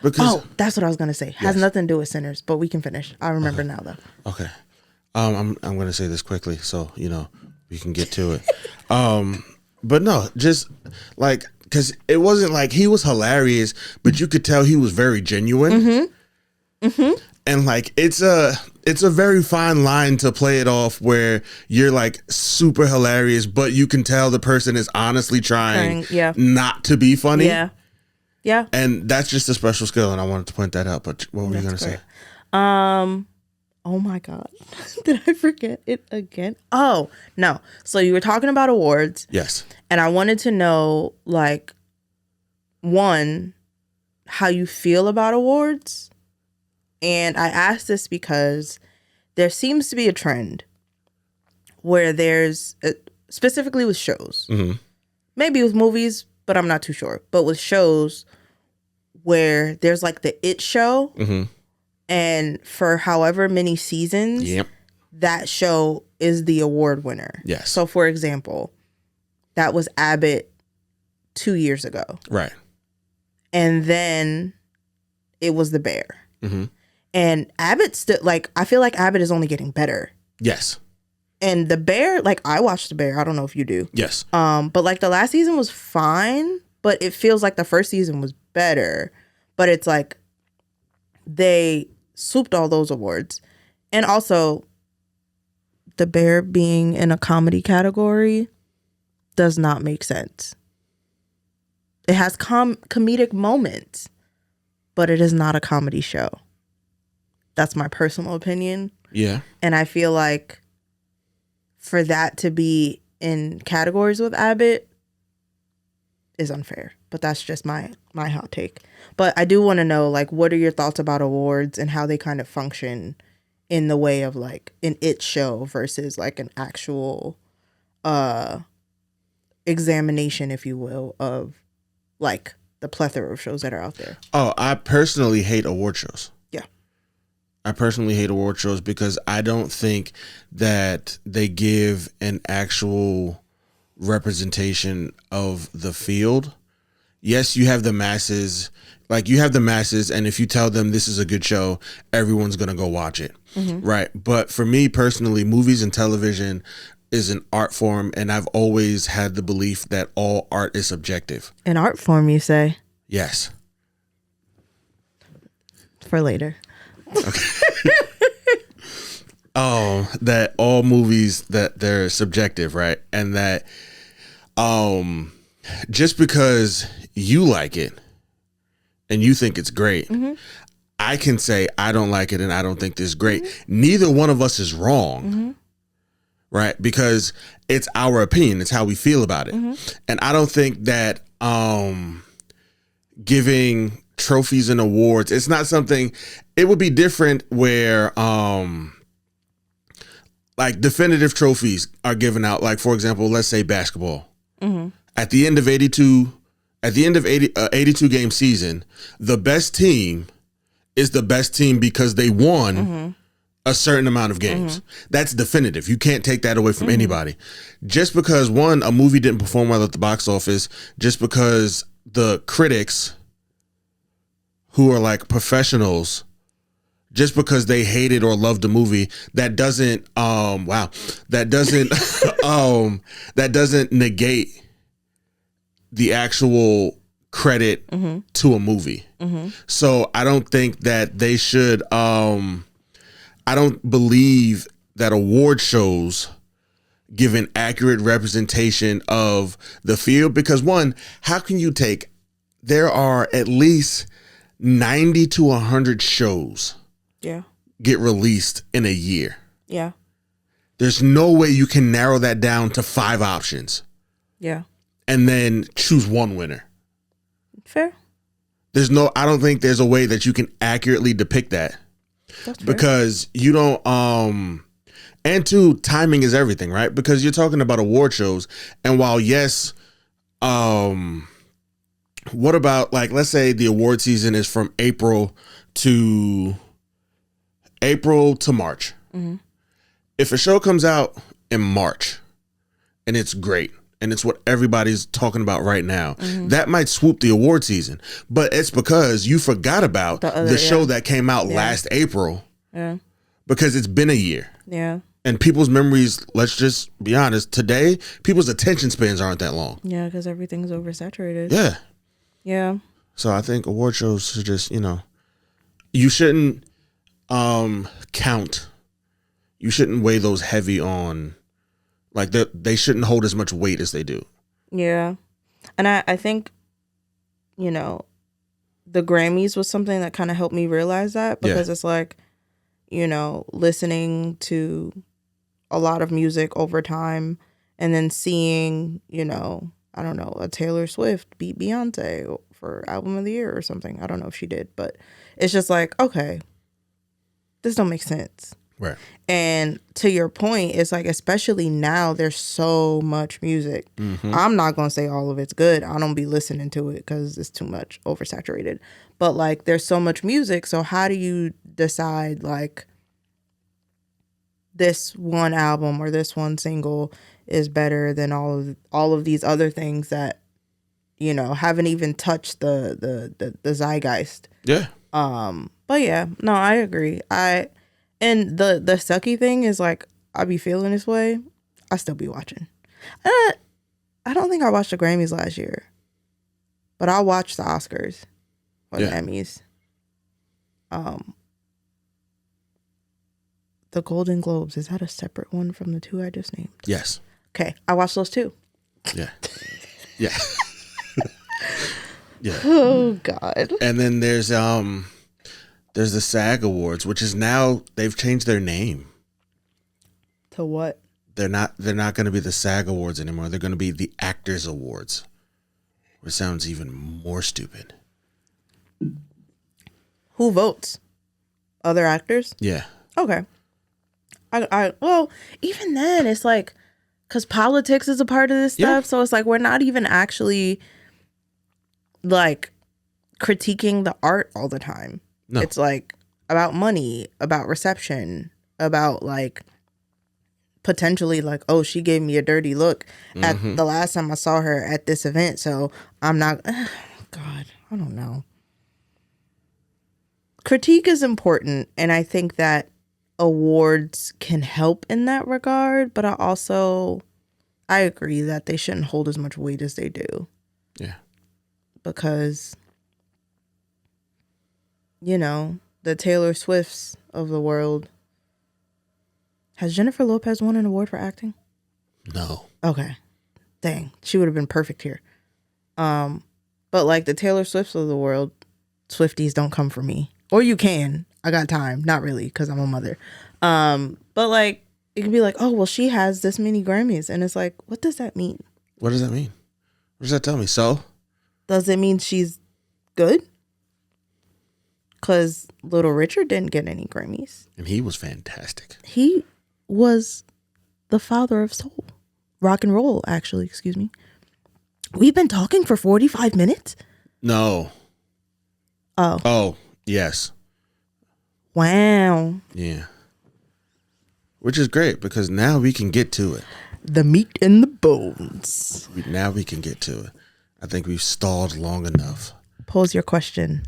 Because, that's what I was going to say. Has nothing to do with Sinners, but we can finish. I remember now, though. Okay. I'm going to say this quickly so, you know, we can get to it. But no, just like, because it wasn't like he was hilarious, but you could tell he was very genuine. And like, it's a very fine line to play it off where you're like super hilarious, but you can tell the person is honestly trying not to be funny. Yeah. And that's just a special skill, and I wanted to point that out. But what were you going to say? Oh my God. Did I forget it again? Oh, no. So you were talking about awards. Yes. And I wanted to know, like, one, how you feel about awards. And I asked this because there seems to be a trend where there's, specifically with shows, maybe with movies, but I'm not too sure. But with shows where there's like the It show, and for however many seasons, that show is the award winner. Yes. So, for example, that was Abbott 2 years ago. Right. And then it was The Bear. And Abbott still, like, I feel like Abbott is only getting better. Yes. And The Bear, like, I watched The Bear. I don't know if you do. Yes. But like the last season was fine, but it feels like the first season was better. But it's like they swooped all those awards. And also, The Bear being in a comedy category does not make sense. It has comedic moments, but it is not a comedy show. That's my personal opinion. Yeah. And I feel like for that to be in categories with Abbott is unfair. But that's just my hot take. But I do want to know, like, what are your thoughts about awards and how they kind of function in the way of, like, an It show versus, like, an actual examination, if you will, of, like, the plethora of shows that are out there. Oh, I personally hate award shows. Yeah. I personally hate award shows because I don't think that they give an actual representation of the field. Yes, you have the masses. Like, you have the masses, and if you tell them this is a good show, everyone's going to go watch it. Right? But for me personally, movies and television is an art form, and I've always had the belief that all art is subjective. An art form, you say? Yes. For later. Okay. That all movies, that they're subjective, right? And that just because you like it and you think it's great, I can say I don't like it and I don't think this is great. Neither one of us is wrong. right? Because it's our opinion. It's how we feel about it. And I don't think that giving trophies and awards, it's not something, it would be different where like definitive trophies are given out. Like, for example, let's say basketball. At the end of 82 game season, the best team is the best team because they won a certain amount of games. That's definitive. You can't take that away from anybody. Just because a movie didn't perform well at the box office, just because the critics, who are like professionals, just because they hated or loved the movie, that doesn't that doesn't negate the actual credit to a movie. So I don't think that they should I don't believe that award shows give an accurate representation of the field, because how can you there are at least 90 to 100 shows get released in a year. Yeah. There's no way you can narrow that down to 5 options. Yeah. And then choose one winner. Fair. I don't think there's a way that you can accurately depict that. That's fair. Because you don't, and two, timing is everything, right? Because you're talking about award shows. And while yes, what about, like, let's say the award season is from April to March. If a show comes out in March and it's great, and it's what everybody's talking about right now, that might swoop the award season. But it's because you forgot about the show that came out last April. Yeah. Because it's been a year. Yeah. And people's memories, let's just be honest, today, people's attention spans aren't that long. Yeah, because everything's oversaturated. Yeah. Yeah. So I think award shows should just, you shouldn't count. You shouldn't weigh those heavy on, like, they shouldn't hold as much weight as they do. Yeah. And I think, the Grammys was something that kind of helped me realize that, because it's like, listening to a lot of music over time and then seeing, I don't know, a Taylor Swift beat Beyonce for Album of the Year or something. I don't know if she did, but it's just like, okay, this don't make sense. Right. And to your point, it's like, especially now, there's so much music. I'm not going to say all of it's good. I don't be listening to it because it's too much oversaturated. But like, there's so much music. So how do you decide, like, this one album or this one single is better than all of these other things that, haven't even touched the zeitgeist. Yeah. But yeah, no, I agree. And the sucky thing is, like, I be feeling this way, I still be watching. I don't think I watched the Grammys last year, but I watched the Oscars or the Emmys. The Golden Globes, is that a separate one from the two I just named? Yes. Okay, I watched those too. Yeah. Yeah. Yeah. Oh God. And then there's the SAG Awards, which is now, they've changed their name. To what? They're not going to be the SAG Awards anymore. They're going to be the Actors Awards, which sounds even more stupid. Who votes? Other actors? Yeah. Okay. Well, even then, it's like, because politics is a part of this stuff, so it's like, we're not even actually, like, critiquing the art all the time. No. It's like about money, about reception, about, like, potentially, like, oh, she gave me a dirty look at the last time I saw her at this event, so I'm not, God, I don't know. Critique is important, and I think that awards can help in that regard, but I agree that they shouldn't hold as much weight as they do. Yeah. Because, the Taylor Swifts of the world. Has Jennifer Lopez won an award for acting? No. Okay. Dang. She would have been perfect here. But like the Taylor Swifts of the world, Swifties don't come for me. Or you can. I got time. Not really, because I'm a mother. But like, it can be like, oh, well, she has this many Grammys. And it's like, what does that mean? What does that mean? What does that tell me? So? Does it mean she's good? Because Little Richard didn't get any Grammys. And he was fantastic. He was the father of soul. Rock and roll, actually, excuse me. We've been talking for 45 minutes? No. Oh. Oh, yes. Wow. Yeah. Which is great because now we can get to it. The meat and the bones. Now we can get to it. I think we've stalled long enough. Pose your question.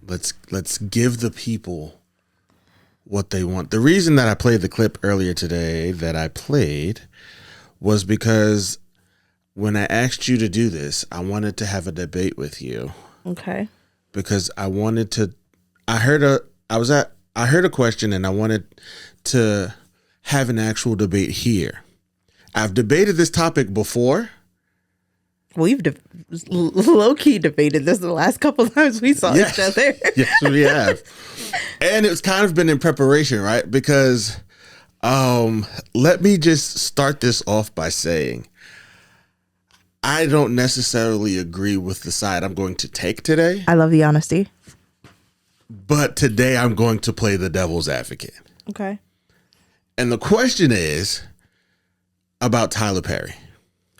Let's give the people what they want. The reason that I played the clip earlier today that I played was because when I asked you to do this, I wanted to have a debate with you. Okay. Because I wanted to I heard a question and I wanted to have an actual debate here. I've debated this topic before. We've low-key debated this the last couple of times we saw each other. Yes, we have. And it's kind of been in preparation, right? Because let me just start this off by saying I don't necessarily agree with the side I'm going to take today. I love the honesty. But today I'm going to play the devil's advocate. Okay. And the question is about Tyler Perry.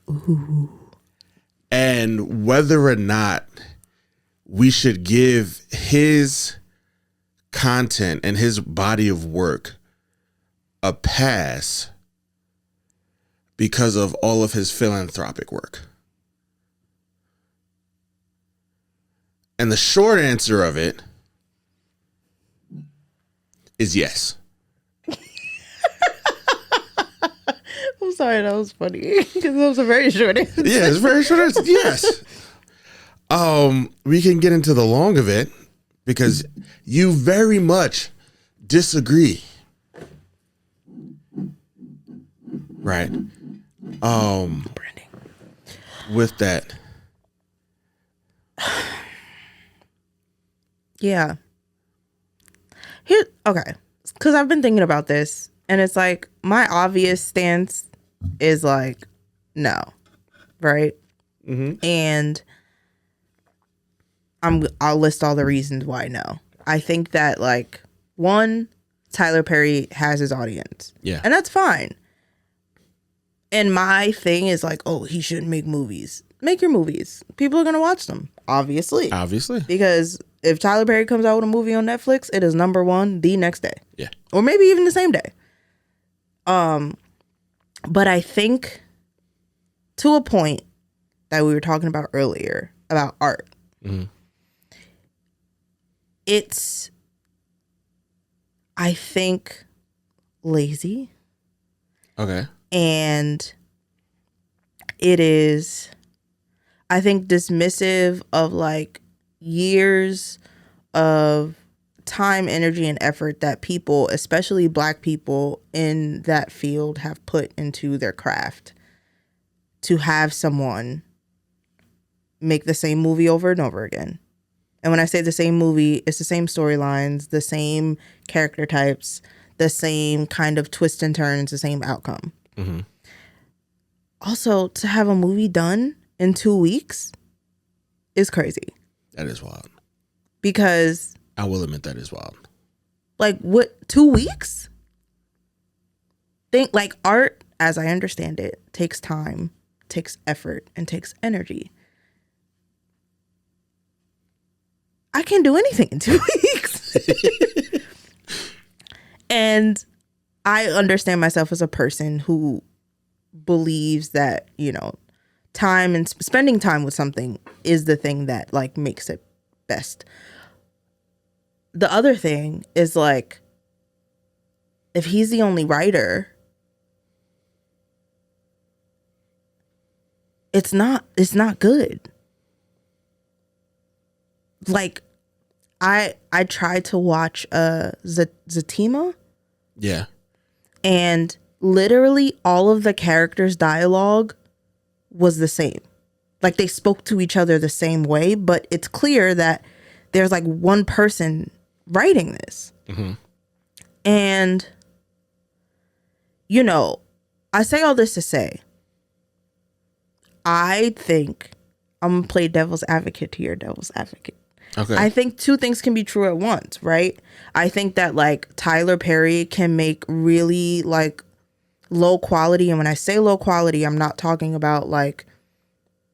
Ooh. And whether or not we should give his content and his body of work a pass because of all of his philanthropic work. And the short answer of it is yes. I'm sorry, that was funny because that was a very short answer. Yeah, it's very short answer. Yes. We can get into the long of it because you very much disagree. Right. Branding. With that. Yeah. Okay. Because I've been thinking about this, and it's like my obvious stance is like, no. Right? Mm-hmm. And I'll list all the reasons why no. I think that, like, one, Tyler Perry has his audience. Yeah. And that's fine. And my thing is like, oh, he shouldn't make movies. Make your movies. People are going to watch them, obviously. Obviously. Because if Tyler Perry comes out with a movie on Netflix, it is number one the next day. Yeah. Or maybe even the same day. But I think to a point that we were talking about earlier about art, mm-hmm. It's, I think, lazy. Okay. And it is, I think, dismissive of like years of time, energy, and effort that people, especially Black people in that field, have put into their craft to have someone make the same movie over and over again. And when I say the same movie, it's the same storylines, the same character types, the same kind of twists and turns, the same outcome. Mm-hmm. Also, to have a movie done in 2 weeks is crazy. That is wild. Because I will admit that is wild. Like, what, 2 weeks? Think, like, art, as I understand it, takes time, takes effort, and takes energy. I can't do anything in 2 weeks. And I understand myself as a person who believes that, you know, time and spending time with something is the thing that, like, makes it best. The other thing is, like, if he's the only writer, it's not good. Like, I tried to watch Zatima. Yeah. And literally all of the characters' dialogue was the same. Like, they spoke to each other the same way, but it's clear that there's like one person writing this. Mm-hmm. And you know, I say all this to say, I think I'm going to play devil's advocate to your devil's advocate. Okay. I think two things can be true at once, right? I think that like Tyler Perry can make really like low quality. And when I say low quality, I'm not talking about like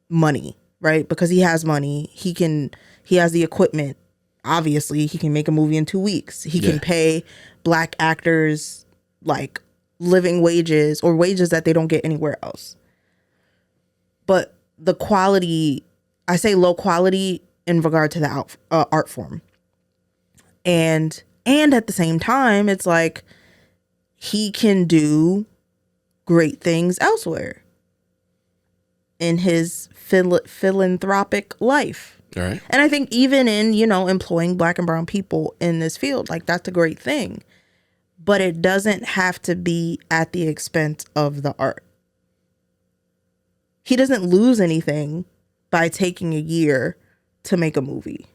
money, right? Because he has money. He has the equipment. Obviously, he can make a movie in 2 weeks. He can pay black actors like living wages or wages that they don't get anywhere else. But the quality, I say low quality in regard to the art form. And at the same time, it's like he can do great things elsewhere in his philanthropic life. All right. And I think even in, employing black and brown people in this field, like that's a great thing. But it doesn't have to be at the expense of the art. He doesn't lose anything by taking a year to make a movie.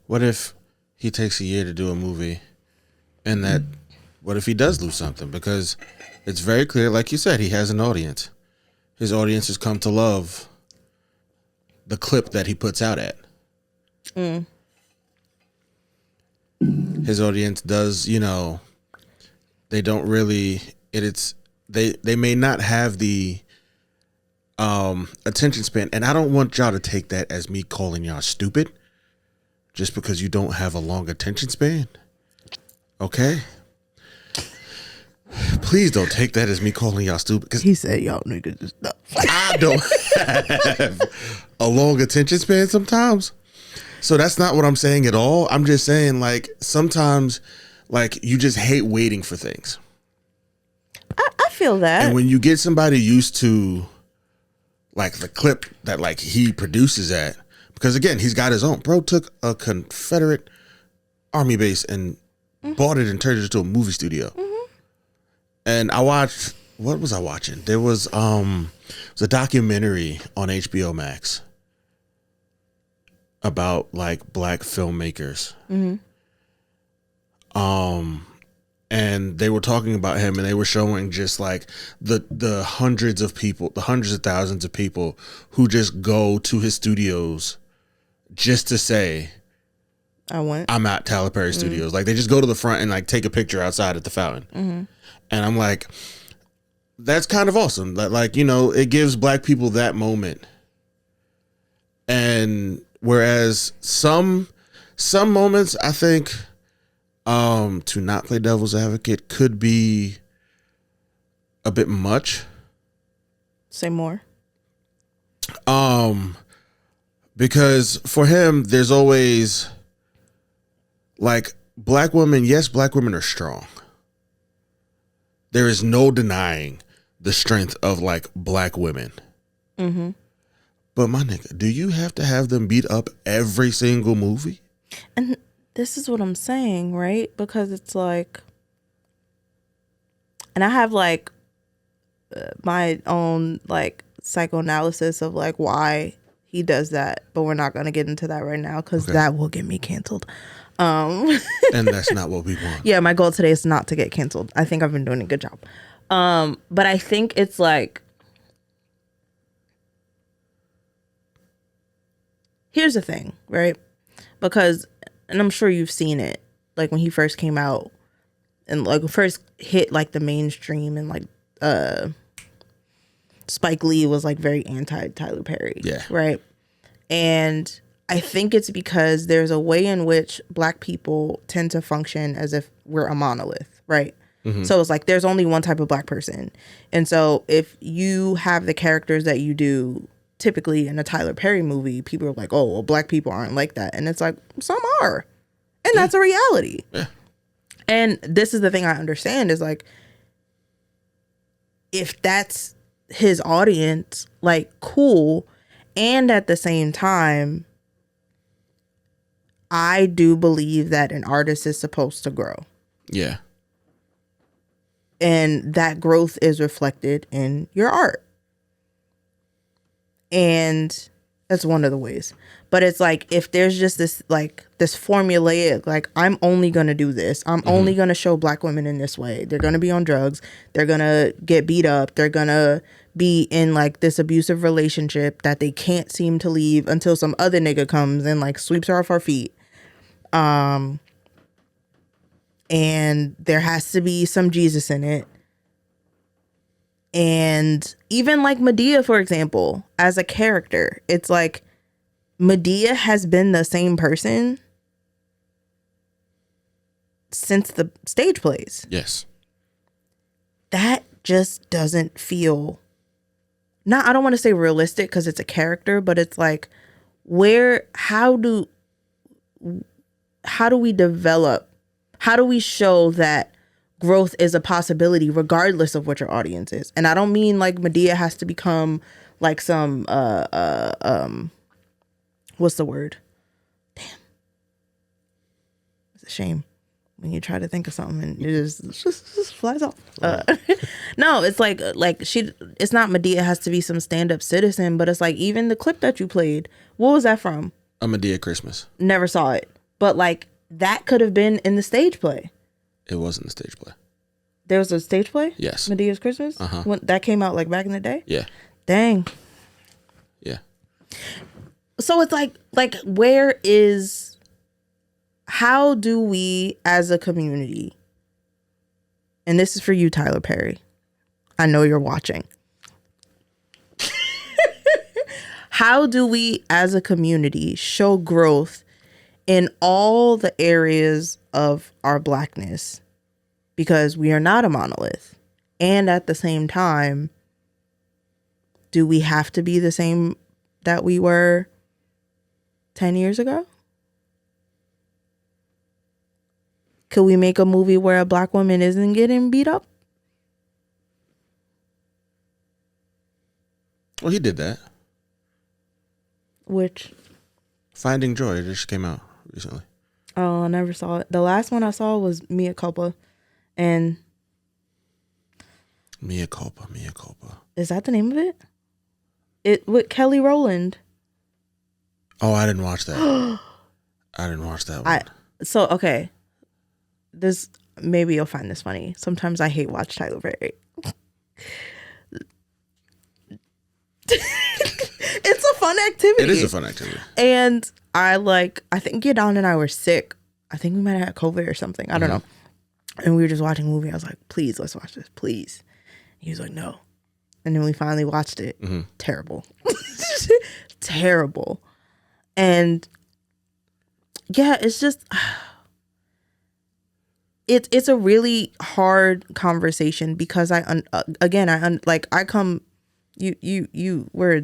What if he takes a year to do a movie and what if he does lose something? Because it's very clear, like you said, he has an audience. His audience has come to love the clip that he puts out at. His audience does, they don't really, they may not have the attention span. And I don't want y'all to take that as me calling y'all stupid just because you don't have a long attention span. Okay? Please don't take that as me calling y'all stupid. Because He said y'all niggas just stuff. I don't have a long attention span sometimes. So that's not what I'm saying at all. I'm just saying, like, sometimes, like, you just hate waiting for things. I feel that. And when you get somebody used to, like, the clip that, like, he produces at, because, again, he's got his own. Bro took a Confederate Army base and bought it and turned it into a movie studio. And I watched, what was I watching? There was a documentary on HBO Max about like black filmmakers. And they were talking about him and they were showing just like the hundreds of people, the hundreds of thousands of people who just go to his studios just to say, I'm at Tyler Perry Studios. Like they just go to the front and like take a picture outside at the fountain. And I'm like, that's kind of awesome. That, like, it gives black people that moment. And whereas some moments, I think, to not play devil's advocate could be a bit much. Say more. Because for him, there's always like black women. Yes, black women are strong. There is no denying the strength of like black women. But my nigga, do you have to have them beat up every single movie? And this is what I'm saying, right? Because it's like, and I have like my own like psychoanalysis of like why he does that, but we're not going to get into that right now because that will get me canceled. And that's not what we want. Yeah, my goal today is not to get canceled. I think I've been doing a good job. But I think it's like, here's the thing, right? Because, and I'm sure you've seen it, like when he first came out and like first hit like the mainstream and like Spike Lee was like very anti Tyler Perry. Yeah. Right. And I think it's because there's a way in which black people tend to function as if we're a monolith, right? So it's like there's only one type of black person. And so if you have the characters that you do typically in a Tyler Perry movie, people are like, oh, well, black people aren't like that. And it's like, some are. And that's a reality. Yeah. And this is the thing I understand is like, if that's his audience, like, cool. And at the same time, I do believe that an artist is supposed to grow. Yeah. And that growth is reflected in your art. And That's one of the ways. But it's like, if there's just this formulaic, like, I'm only going to do this. I'm only going to show black women in this way. They're going to be on drugs. They're going to get beat up. They're going to be in like this abusive relationship that they can't seem to leave until some other nigga comes and like sweeps her off her feet. And there has to be some Jesus in it. And even like Medea, for example, as a character, it's like Medea has been the same person since the stage plays. Yes. That just doesn't feel, I don't want to say realistic because it's a character, but it's like, how do we develop, how do we show that growth is a possibility regardless of what your audience is? And I don't mean like Medea has to become like some what's the word? Damn. It's a shame when you try to think of something and it just flies off. No, it's like it's not Medea has to be some stand-up citizen, but it's like, even the clip that you played, what was that from? A Medea Christmas. Never saw it. But like, that could have been in the stage play. It wasn't a stage play. There was a stage play? Yes. Medea's Christmas? When that came out like back in the day? Yeah. Dang. Yeah. So it's like how do we as a community, and this is for you, Tyler Perry, I know you're watching. How do we as a community show growth in all the areas of our blackness? Because we are not a monolith. And at the same time, do we have to be the same that we were 10 years ago? Could we make a movie where a black woman isn't getting beat up? Well, he did that. Which? Finding Joy. It just came out recently. Oh, I never saw it. The last one I saw was Mea Culpa. And Mea Culpa. is that the name of it? It with Kelly Rowland. Oh, I didn't watch that. I didn't watch that one. Okay. This, maybe you'll find this funny. Sometimes I hate watch Tyler Perry. It's a fun activity. It is a fun activity. And I think Yadon and I were sick. I think we might have had COVID or something. I don't know. And we were just watching a movie. I was like, please, let's watch this, please. He was like, no. And then we finally watched it. Terrible. Terrible. And yeah, it's just, it's a really hard conversation because we're in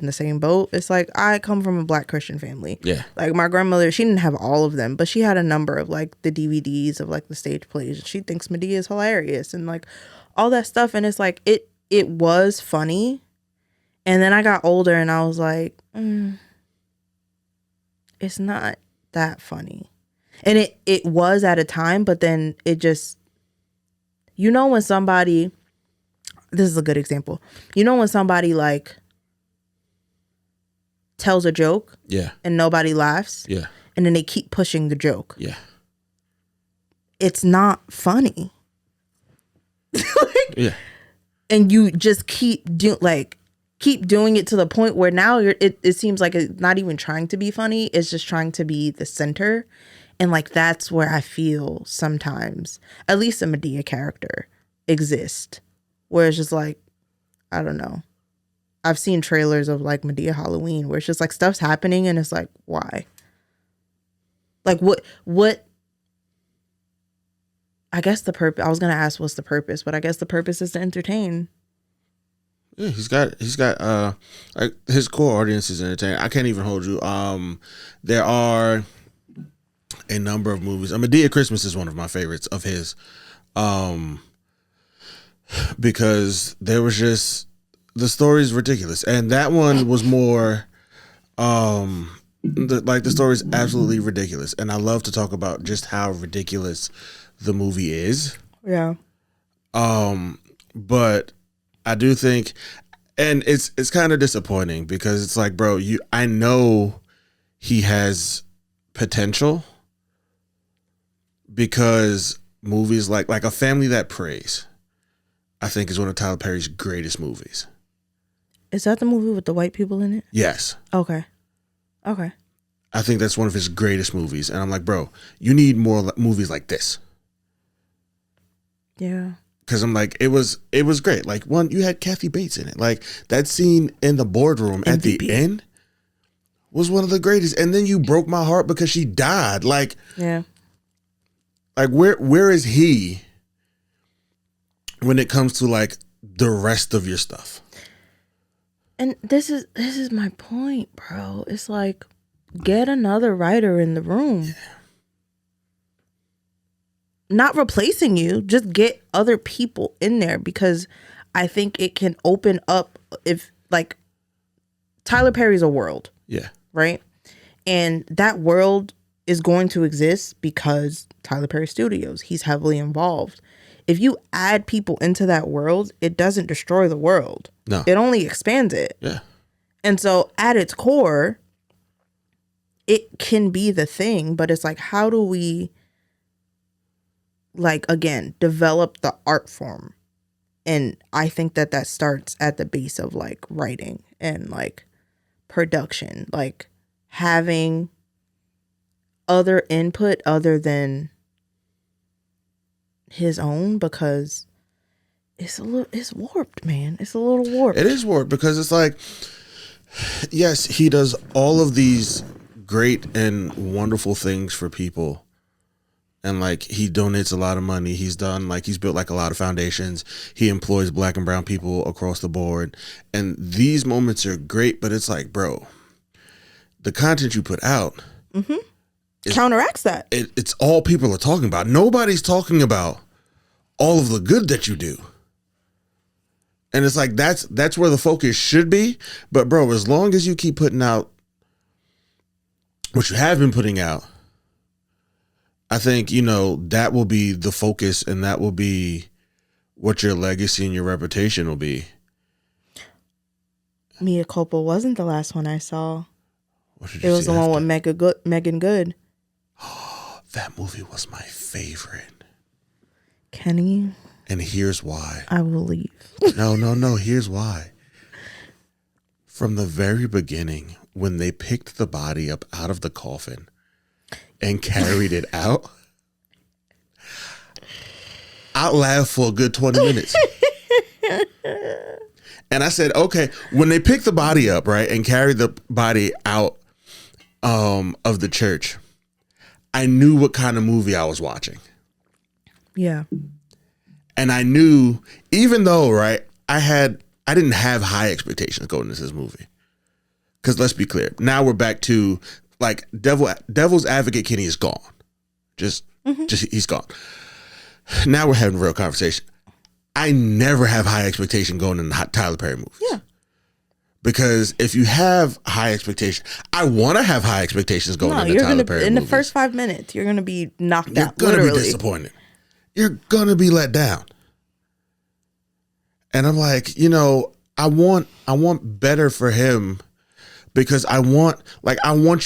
the same boat. It's like, I come from a black Christian family. Yeah. Like, my grandmother, she didn't have all of them, but she had a number of like the DVDs of like the stage plays. She thinks Medea is hilarious and like all that stuff. And it's like, it was funny. And then I got older and I was like, it's not that funny. And it was at a time, but then it just, when somebody, this is a good example. When somebody like tells a joke, yeah, and nobody laughs, yeah, and then they keep pushing the joke, yeah, it's not funny. Yeah, and you just keep doing it to the point where now it seems like it's not even trying to be funny. It's just trying to be the center, and like that's where I feel sometimes, at least a Medea character exists. Where it's just like, I don't know. I've seen trailers of like Medea Halloween where it's just like stuff's happening and it's like, why? Like what? I guess the purpose, I was going to ask what's the purpose, but I guess the purpose is to entertain. Yeah, he's got like his core audience is entertaining. I can't even hold you. There are a number of movies. Medea Christmas is one of my favorites of his. Because there was just, the story's ridiculous, and that one was more the story's absolutely ridiculous, and I love to talk about just how ridiculous the movie is. Yeah. But I do think, And it's kind of disappointing because it's like, bro, I know he has potential because movies like A Family That Prays, I think is one of Tyler Perry's greatest movies. Is that the movie with the white people in it? Yes. Okay. I think that's one of his greatest movies. And I'm like, bro, you need more movies like this. Yeah. Because I'm like, it was great. Like, one, you had Kathy Bates in it. Like, that scene in the boardroom at the end was one of the greatest. And then you broke my heart because she died. Like, yeah. Like, where is he when it comes to like the rest of your stuff? And this is my point, bro. It's like, get another writer in the room. Yeah. Not replacing you, just get other people in there, because I think it can open up, if like Tyler Perry's a world. Yeah. Right? And that world is going to exist because Tyler Perry Studios, he's heavily involved. If you add people into that world, it doesn't destroy the world. No. It only expands it. Yeah. And so at its core, it can be the thing, but it's like, how do we, like, again, develop the art form? And I think that starts at the base of like writing and like production, like having other input other than his own, because it's warped, man. It's a little warped. It is warped because it's like, yes, he does all of these great and wonderful things for people. And like, he donates a lot of money. He's built like a lot of foundations. He employs Black and brown people across the board. And these moments are great, but it's like, bro, the content you put out counteracts that. It's all people are talking about. Nobody's talking about all of the good that you do. And it's like, that's where the focus should be. But bro, as long as you keep putting out what you have been putting out, I think, that will be the focus, and that will be what your legacy and your reputation will be. Mea Culpa wasn't the last one I saw. What did you It was see the one after? with Megan Good. That movie was my favorite. Kenny, And here's why. I will leave. No. Here's why. From the very beginning, when they picked the body up out of the coffin and carried it out, I laughed for a good 20 minutes. And I said, okay, when they picked the body up, right, and carried the body out of the church, I knew what kind of movie I was watching. Yeah. And I knew, even though, right, I didn't have high expectations going into this movie. Because let's be clear, now we're back to like Devil's Advocate Kenny is gone. Just he's gone. Now we're having a real conversation. I never have high expectation going into Tyler Perry movies. Yeah. Because if you have high expectations, I want to have high expectations going into Tyler Perry in movies. the first 5 minutes, you're gonna be knocked You're out. gonna Literally. be disappointed. You're gonna be let down. And I'm like, I want better for him, because I want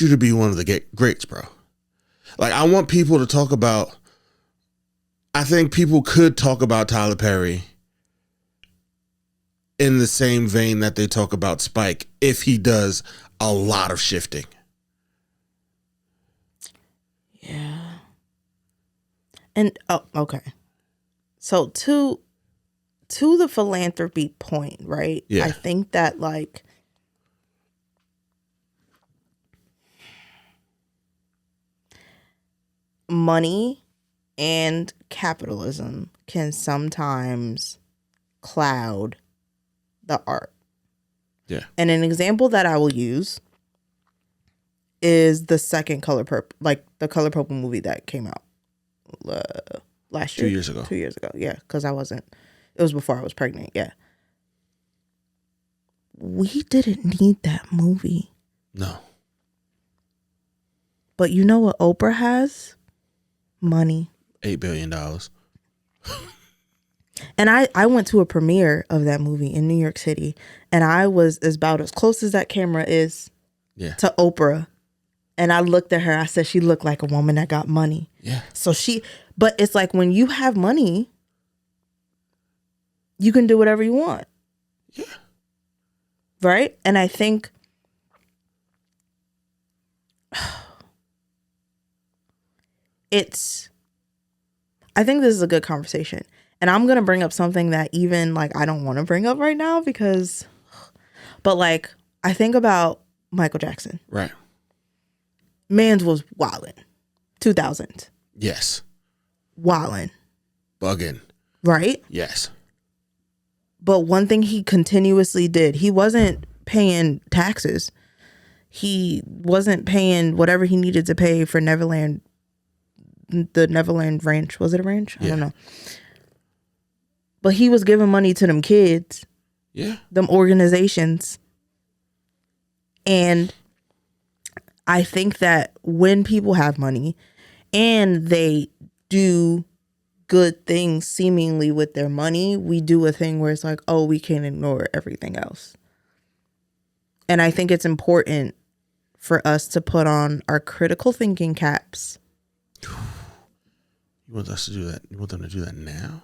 you to be one of the greats, bro. Like, I want people to talk about. I think people could talk about Tyler Perry in the same vein that they talk about Spike if he does a lot of shifting. Yeah. And okay. So to the philanthropy point, right? Yeah. I think that like money and capitalism can sometimes cloud the art. Yeah. And an example that I will use is the second Color Purple, like the Color Purple movie that came out last year. 2 years ago. 2 years ago, yeah, because it was before I was pregnant, yeah. We didn't need that movie. No. But you know what Oprah has? Money. $8 billion. And I went to a premiere of that movie in New York City, and I was about as close as that camera is to Oprah. And I looked at her, I said, she looked like a woman that got money. Yeah. But it's like when you have money, you can do whatever you want. Yeah. Right? And I think I think this is a good conversation. And I'm going to bring up something that even like I don't want to bring up right now but like I think about Michael Jackson. Right. Mans was wildin'. 2000s. Yes. Wildin'. Bugging. Right? Yes. But one thing he continuously did, he wasn't paying taxes. He wasn't paying whatever he needed to pay for Neverland, the Neverland Ranch. Was it a ranch? I don't know. But he was giving money to them kids. Yeah. Them organizations. And I think that when people have money and they do good things seemingly with their money, we do a thing where it's like, oh, we can't ignore everything else. And I think it's important for us to put on our critical thinking caps. You want us to do that? You want them to do that now?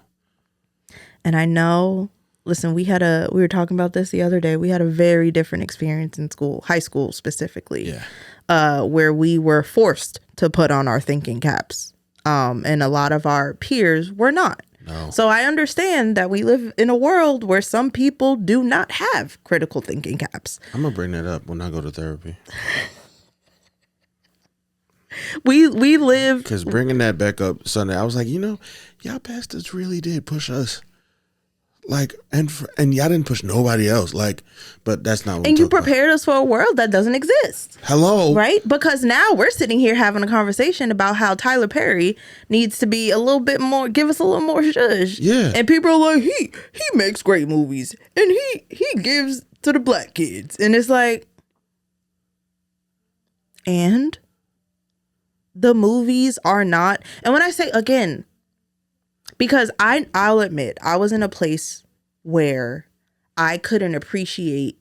And I know, listen, we were talking about this the other day. We had a very different experience in school, high school specifically, where we were forced to put on our thinking caps. And a lot of our peers were not. No. So I understand that we live in a world where some people do not have critical thinking caps. I'm going to bring that up when I go to therapy. We live... Because bringing that back up Sunday, I was like, y'all bastards really did push us. Like, and y'all didn't push nobody else. Like, but that's not what And you about. prepared us for a world that doesn't exist. Hello. Right? Because now we're sitting here having a conversation about how Tyler Perry needs to be a little bit more, give us a little more shush. Yeah. And people are like, he makes great movies and he gives to the black kids. And it's like, and the movies are not, and when I say again, because I'll admit, I was in a place where I couldn't appreciate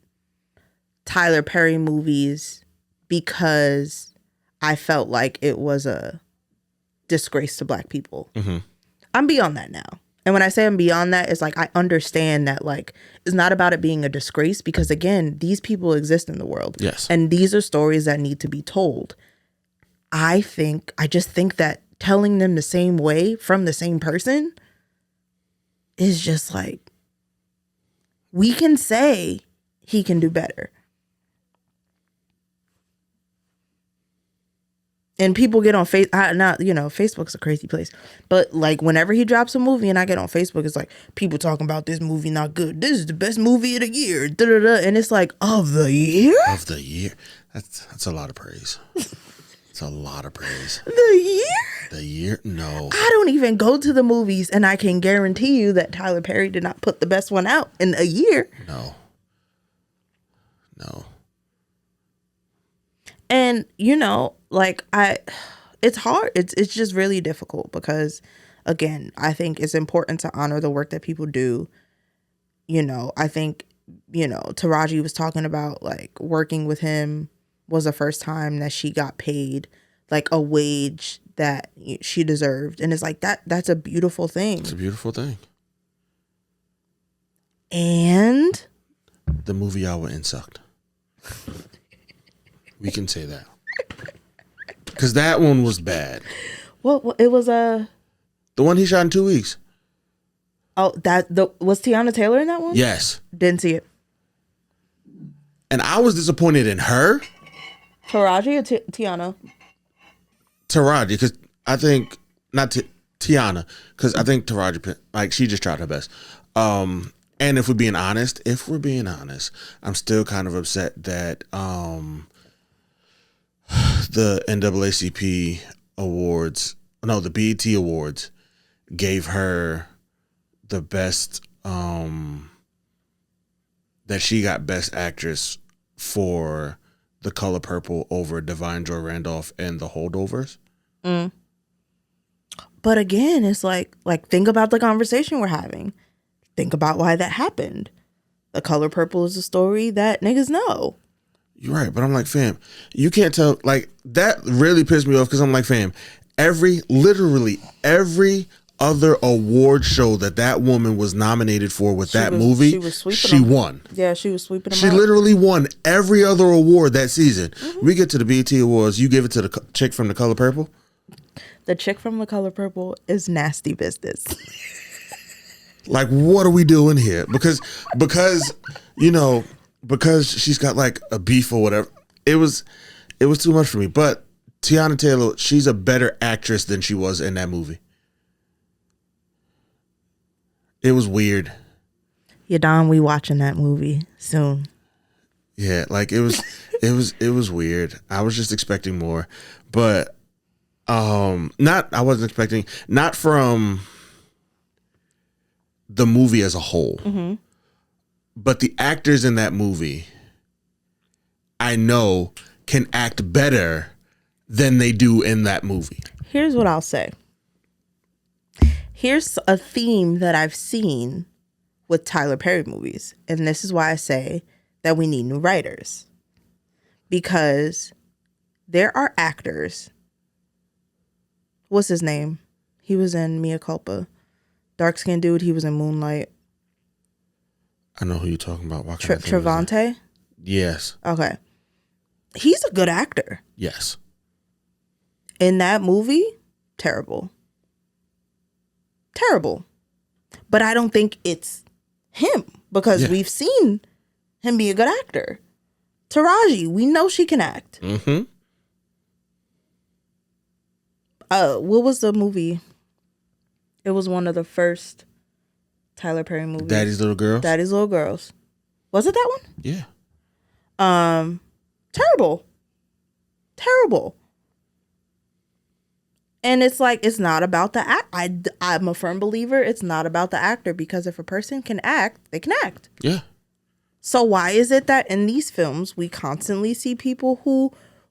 Tyler Perry movies because I felt like it was a disgrace to black people. Mm-hmm. I'm beyond that now. And when I say I'm beyond that, it's like I understand that like it's not about it being a disgrace because again, these people exist in the world. Yes. And these are stories that need to be told. I just think that telling them the same way from the same person is just like, we can say he can do better. And people get on Facebook's a crazy place. But like whenever he drops a movie and I get on Facebook, it's like people talking about this movie not good. This is the best movie of the year. Da-da-da. And it's like, of the year? Of the year? That's a lot of praise. It's a lot of praise. The year? The year? No. I don't even go to the movies and I can guarantee you that Tyler Perry did not put the best one out in a year. No. And, it's hard. It's just really difficult because, again, I think it's important to honor the work that people do. I think, Taraji was talking about, like, working with him was the first time that she got paid, like, a wage that she deserved. And it's like, that's a beautiful thing. It's a beautiful thing. And? The movie y'all were in sucked. We can say that. Because that one was bad. Well, it was a... The one he shot in 2 weeks. Oh, was Tiana Taylor in that one? Yes. Didn't see it. And I was disappointed in her. Taraji or Tiana? Taraji, because I think... Not Tiana, because I think Taraji, like, she just tried her best. And if we're being honest, I'm still kind of upset that... the NAACP awards, the BET awards gave her the best, that she got best actress for The Color Purple over Divine Joy Randolph and The Holdovers. But again, it's like think about the conversation we're having. think about why that happened. The Color Purple is a story that niggas know. You're right, but I'm like, fam, you can't tell. Like, that really pissed me off because I'm like, fam, literally every other award show that woman was nominated for with movie, she won. Yeah, she was sweeping them She up. literally won every other award that season. We get to the BET Awards, you give it to the chick from The Color Purple. The chick from The Color Purple is nasty business. Like, what are we doing here? Because she's got like a beef or whatever. It was too much for me. But Tiana Taylor, she's a better actress than she was in that movie. It was weird. Yadon, we watching that movie soon. Yeah, like it was weird. I was just expecting more. But I wasn't expecting, not from the movie as a whole. Mm-hmm. But the actors in that movie, I know, can act better than they do in that movie. Here's what I'll say. Here's a theme that I've seen with Tyler Perry movies. And this is why I say that we need new writers. Because there are actors. What's his name? He was in Mea Culpa. Dark-skinned dude. He was in Moonlight. I know who you're talking about. Trevante? Yes. Okay. He's a good actor. Yes. In that movie, terrible. Terrible. But I don't think it's him because we've seen him be a good actor. Taraji, we know she can act. Mm-hmm. What was the movie? It was one of the first Tyler Perry movies. Daddy's Little Girls? Daddy's Little Girls. Was it that one? Yeah. Terrible. Terrible. And it's like, it's not about the act. I'm a firm believer it's not about the actor, because if a person can act, they can act. Yeah. So why is it that in these films we constantly see people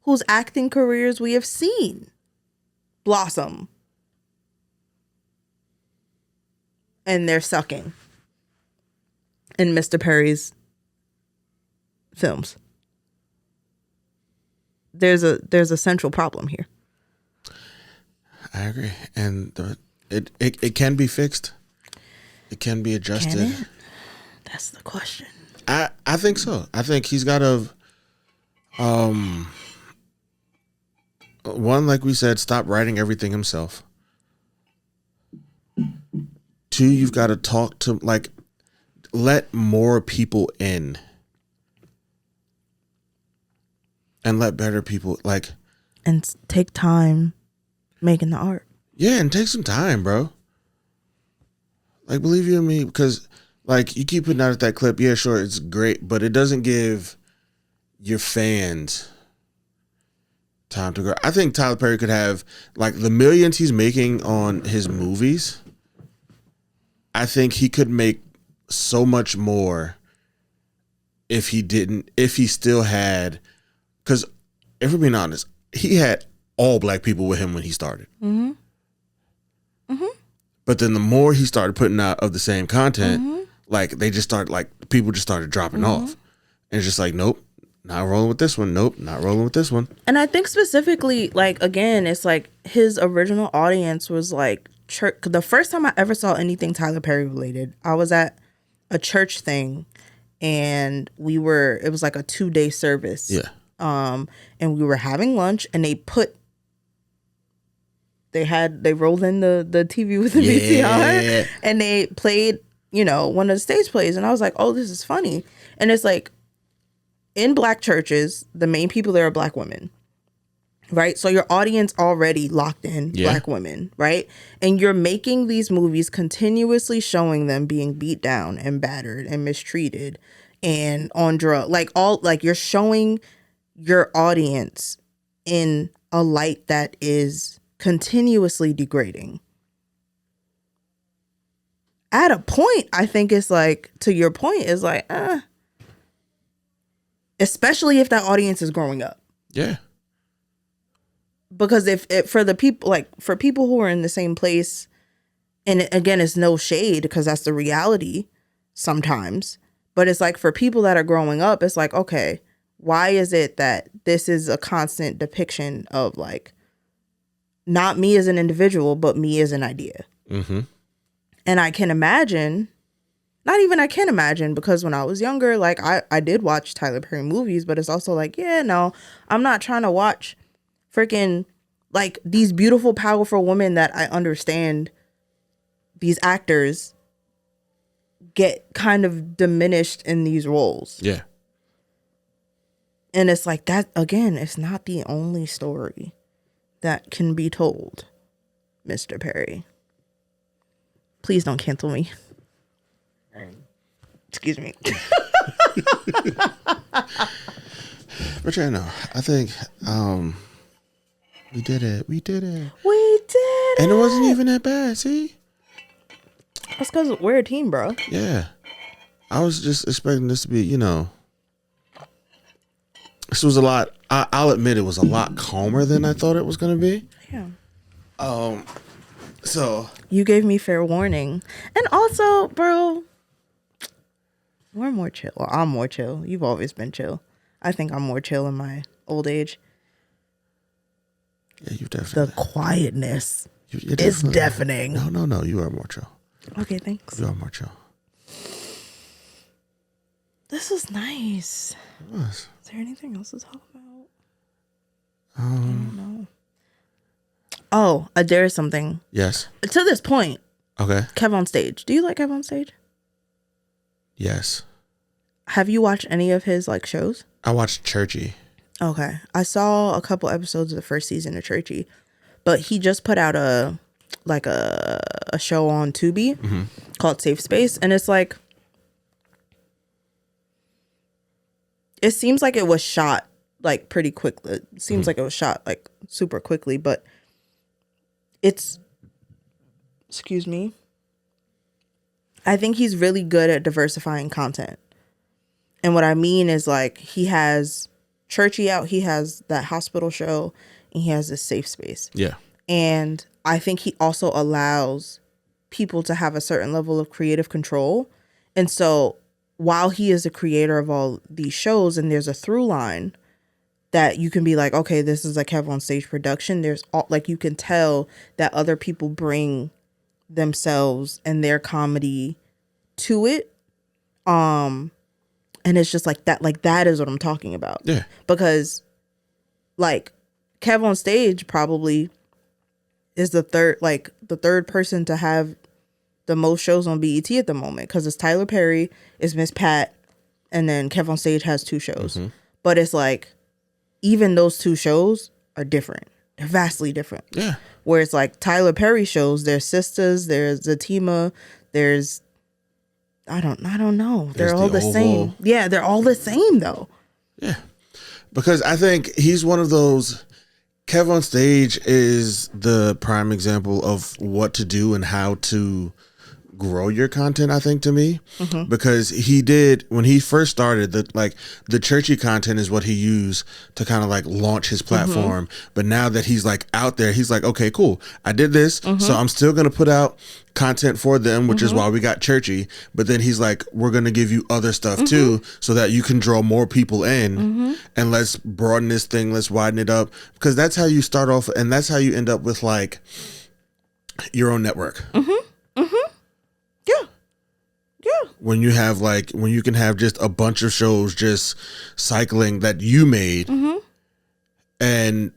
whose acting careers we have seen blossom and they're sucking in Mr. Perry's films? There's a central problem here. I agree, and it can be fixed. It can be adjusted. Can it? That's the question. I think so. I think he's got to, one, like we said, stop writing everything himself. Two, you've got to talk to, like, let more people in, and let better people, like, and take time making the art. Yeah, and take some time, bro. Like, believe you me, because, like, you keep putting out that clip. Yeah, sure, it's great, but it doesn't give your fans time to grow. I think Tyler Perry could have, like, the millions he's making on his movies. I think he could make so much more if he still had, because if we're being honest, he had all black people with him when he started. Mm-hmm. Mm-hmm. But then the more he started putting out of the same content, like, they just started, like, people just started dropping off. And it's just like, nope, not rolling with this one. Nope, not rolling with this one. And I think specifically, like, again, it's like his original audience was like church. The first time I ever saw anything Tyler Perry related, I was at a church thing, and it was like a 2-day service. Yeah. And we were having lunch, and they rolled in the TV with the VCR, and they played, one of the stage plays, and I was like, oh, this is funny. And it's like, in black churches, the main people there are black women, right? So your audience already locked in black women, right? And you're making these movies continuously showing them being beat down and battered and mistreated and on drugs, like you're showing your audience in a light that is continuously degrading. At a point, I think it's like, to your point, is like, especially if that audience is growing up. Yeah. Because if for the people, like, for people who are in the same place, and again, it's no shade because that's the reality, sometimes. But it's like for people that are growing up, it's like, okay, why is it that this is a constant depiction of like not me as an individual, but me as an idea? Mm-hmm. And I can imagine, not even I can imagine, because when I was younger, like I did watch Tyler Perry movies, but it's also like, yeah, no, I'm not trying to watch freaking like these beautiful, powerful women that I understand these actors get kind of diminished in these roles. Yeah. And it's like that, again, it's not the only story that can be told, Mr. Perry. Please don't cancel me. Excuse me. But yeah, no, I think we did it. We did it. We did it. And it wasn't even that bad, see? That's because we're a team, bro. Yeah. I was just expecting this to be, this was a lot, I'll admit it was a lot calmer than I thought it was going to be. Yeah. So. You gave me fair warning. And also, bro, we're more chill. Well, I'm more chill. You've always been chill. I think I'm more chill in my old age. Yeah, you definitely. The quietness You're is deafening. No. You are more chill. Okay, thanks. You are more chill. This was nice. It was. Is there anything else to talk about? I don't know. Oh, I dare something. Yes. To this point, Okay. Kev on Stage. Do you like Kev on Stage? Yes. Have you watched any of his like shows? I watched Churchy. Okay. I saw a couple episodes of the first season of Churchy, but he just put out a show on Tubi called Safe Space, and it's like, it seems like it was shot like pretty quickly. It seems like it was shot like super quickly, but it's, excuse me, I think he's really good at diversifying content. And what I mean is like he has Churchy out, he has that hospital show, and he has this Safe Space. Yeah. And I think he also allows people to have a certain level of creative control. And so while he is a creator of all these shows and there's a through line that you can be like, okay, this is a Kev on Stage production, there's all, like, you can tell that other people bring themselves and their comedy to it. And it's just like that is what I'm talking about. Yeah. Because like Kev on Stage probably is the third person to have the most shows on BET at the moment, because it's Tyler Perry, it's Miss Pat, and then Kev on Stage has 2 shows. But it's like even those 2 shows are different. They're vastly different. Yeah. Where it's like Tyler Perry shows, there's Sisters, there's Zatima, there's I don't know. They're all the same. Yeah, they're all the same though. Yeah. Because I think he's one of those, Kev on Stage is the prime example of what to do and how to grow your content, I think, to me. Because he did, when he first started, the churchy content is what he used to kind of like launch his platform. But now that he's like out there, he's like, okay, cool, I did this, so I'm still gonna put out content for them, which is why we got Churchy. But then he's like, we're gonna give you other stuff too, so that you can draw more people in, and let's broaden this thing, let's widen it up, because that's how you start off, and that's how you end up with like your own network. Yeah. When you have when you can have just a bunch of shows just cycling that you made, and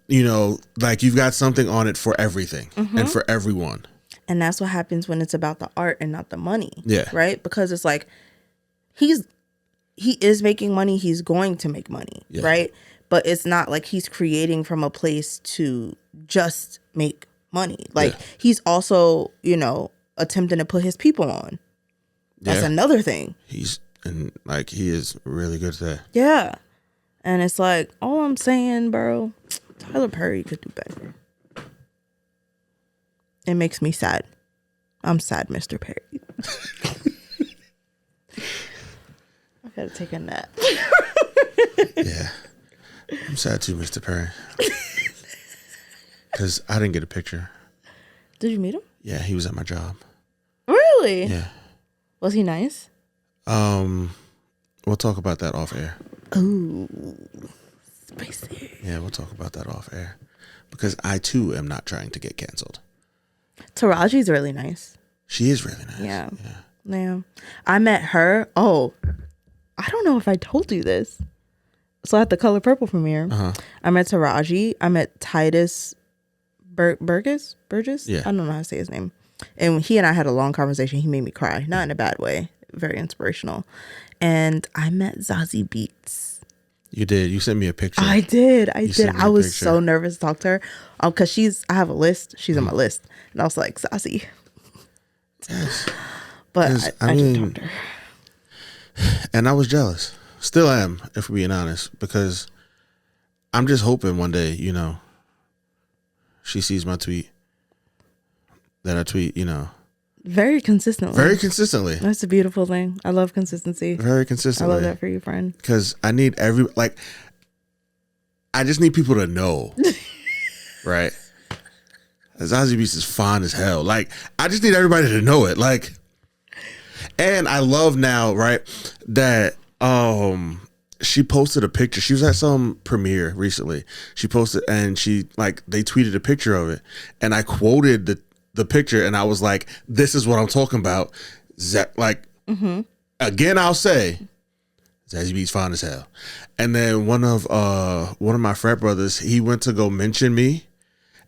like you've got something on it for everything and for everyone. And that's what happens when it's about the art and not the money. Yeah. Right? Because it's like he is making money, he's going to make money, right? But it's not like he's creating from a place to just make money. Like he's also, attempting to put his people on. That's another thing. He is really good at that. Yeah. And it's like, all I'm saying, bro, Tyler Perry could do better. It makes me sad. I'm sad, Mr. Perry. I gotta take a nap. Yeah. I'm sad too, Mr. Perry. Because I didn't get a picture. Did you meet him? Yeah, he was at my job. Really? Yeah. Was he nice? We'll talk about that off air. Ooh, spicy. Yeah, we'll talk about that off air because I too am not trying to get canceled. Taraji's really nice. She is really nice. Yeah. I met her. Oh, I don't know if I told you this. So at the Color Purple premiere, I met Taraji. I met Titus Burgess. Yeah. I don't know how to say his name. And he and I had a long conversation. He made me cry, not in a bad way. Very inspirational. And I met Zazie Beetz. You did. You sent me a picture. I did. sent me I a was picture. so nervous to talk to her because I have a list. She's on my list, and I was like, Zazie. Yes. But I just talked to her. And I was jealous. Still am, if we're being honest, because I'm just hoping one day, she sees my tweet. That I tweet, Very consistently. very consistently. That's a beautiful thing. I love consistency. Very I consistently. love that for you, friend. Because I need I just need people to know, right? Zazie Beetz is fine as hell. Like, I just need everybody to know it. Like, and I love now, right, that she posted a picture. She was at some premiere recently. She posted and they tweeted a picture of it, and I quoted the picture, and I was like, "This is what I'm talking about." Again, I'll say, Zazie Beetz fine as hell. And then one of my frat brothers, he went to go mention me,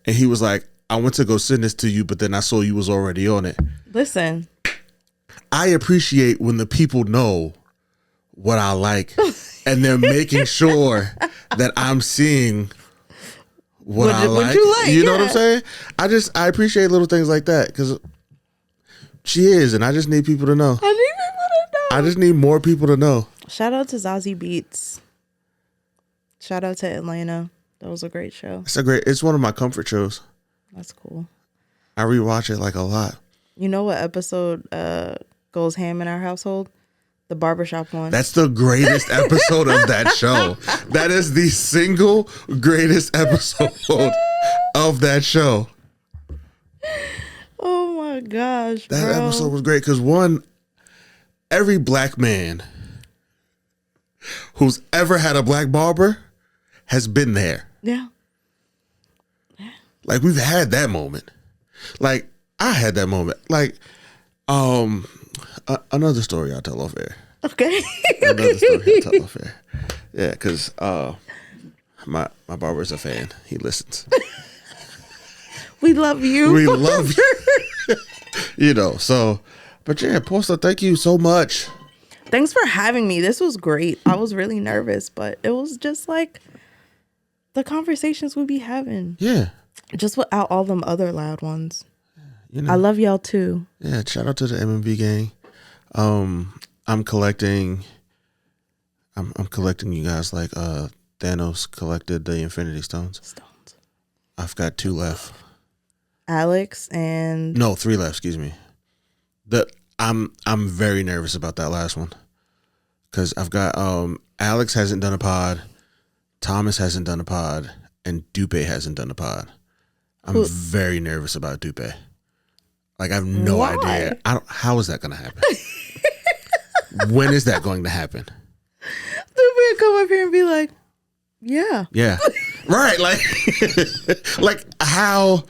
and he was like, "I went to go send this to you, but then I saw you was already on it." Listen, I appreciate when the people know what I like, and they're making sure that I'm seeing what I like. you like, You know what I'm yeah. saying? I appreciate little things like that because she is, and I just need people to know. I need people to know. I just need more people to know. Shout out to Zazie Beetz. Shout out to Atlanta. That was a great show. It's one of my comfort shows. That's cool. I rewatch it like a lot. You know what episode goes ham in our household? The barbershop one. That's the greatest episode of that show. That is the single greatest episode of that show. Oh my gosh, That bro. episode was great because every black man who's ever had a black barber has been there. Yeah. Like, we've had that moment. Like, I had that moment. Like, another story I'll tell off air. Okay. Another story I'll tell off air. Yeah, because my barber's a fan. He listens. We love you. We love you. So, but yeah, Porsalin, thank you so much. Thanks for having me. This was great. I was really nervous, but it was just like the conversations we'd be having. Yeah. Just without all them other loud ones. You I love y'all too. Yeah, shout out to the MMV gang. I'm collecting you guys like Thanos collected the Infinity Stones. I've got 2 left. Alex and No, 3 left, excuse me. I'm very nervous about that last one. Cause I've got Alex hasn't done a pod, Thomas hasn't done a pod, and Dupe hasn't done a pod. I'm very nervous about Dupe. Like, I have no Why? idea. How is that gonna happen? When is that going to happen? Dupe come up here and be like, yeah. Yeah. Right. Like how,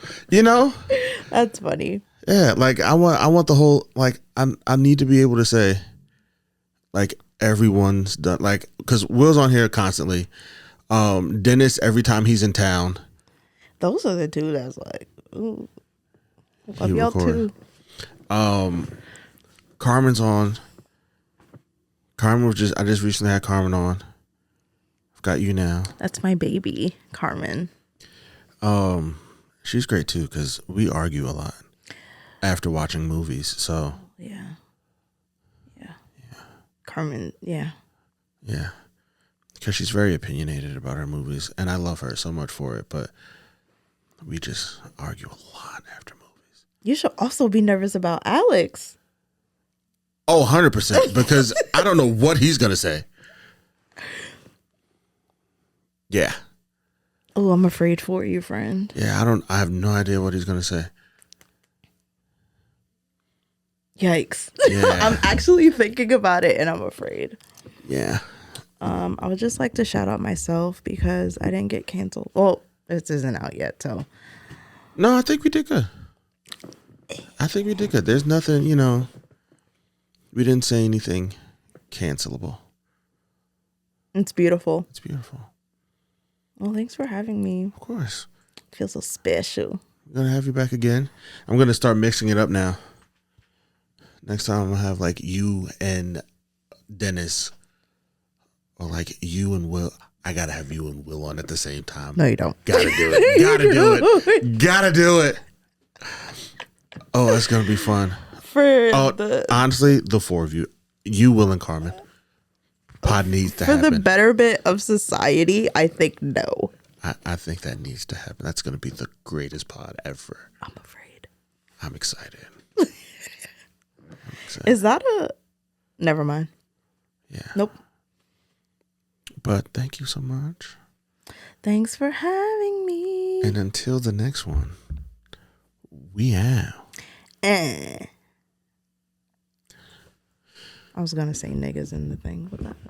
That's funny. Yeah. Like I want the whole, like, I need to be able to say, like, everyone's done, like, cause Will's on here constantly. Dennis, every time he's in town. Those are the two that's like, ooh. Love He y'all recorded. too. Carmen's on. I just recently had Carmen on. I've got you now. That's my baby, Carmen. She's great too because we argue a lot after watching movies. So Yeah. Carmen, yeah. yeah, because she's very opinionated about her movies, and I love her so much for it. But we just argue a lot after movies. You should also be nervous about Alex. Oh, 100%, because I don't know what he's gonna say. Yeah. Oh, I'm afraid for you, friend. Yeah, I have no idea what he's gonna say. Yikes. Yeah. I'm actually thinking about it and I'm afraid. Yeah. I would just like to shout out myself because I didn't get canceled. Well, this isn't out yet, so. No, I think we did good. There's nothing, we didn't say anything cancelable. It's beautiful. It's beautiful. Well, thanks for having me. Of course. I feel so special. I'm going to have you back again. I'm going to start mixing it up now. Next time I'm going to have like you and Dennis or like you and Will. I got to have you and Will on at the same time. No, you don't. Gotta do it. Gotta do it. Oh, that's going to be fun. Honestly, the four of you, Will, and Carmen. Pod needs to happen. For the betterment of society, I think no. I think that needs to happen. That's going to be the greatest pod ever. I'm afraid. I'm excited. Is that a... Never mind. Yeah. Nope. But thank you so much. Thanks for having me. And until the next one, we out. I was going to say niggas in the thing, but that was...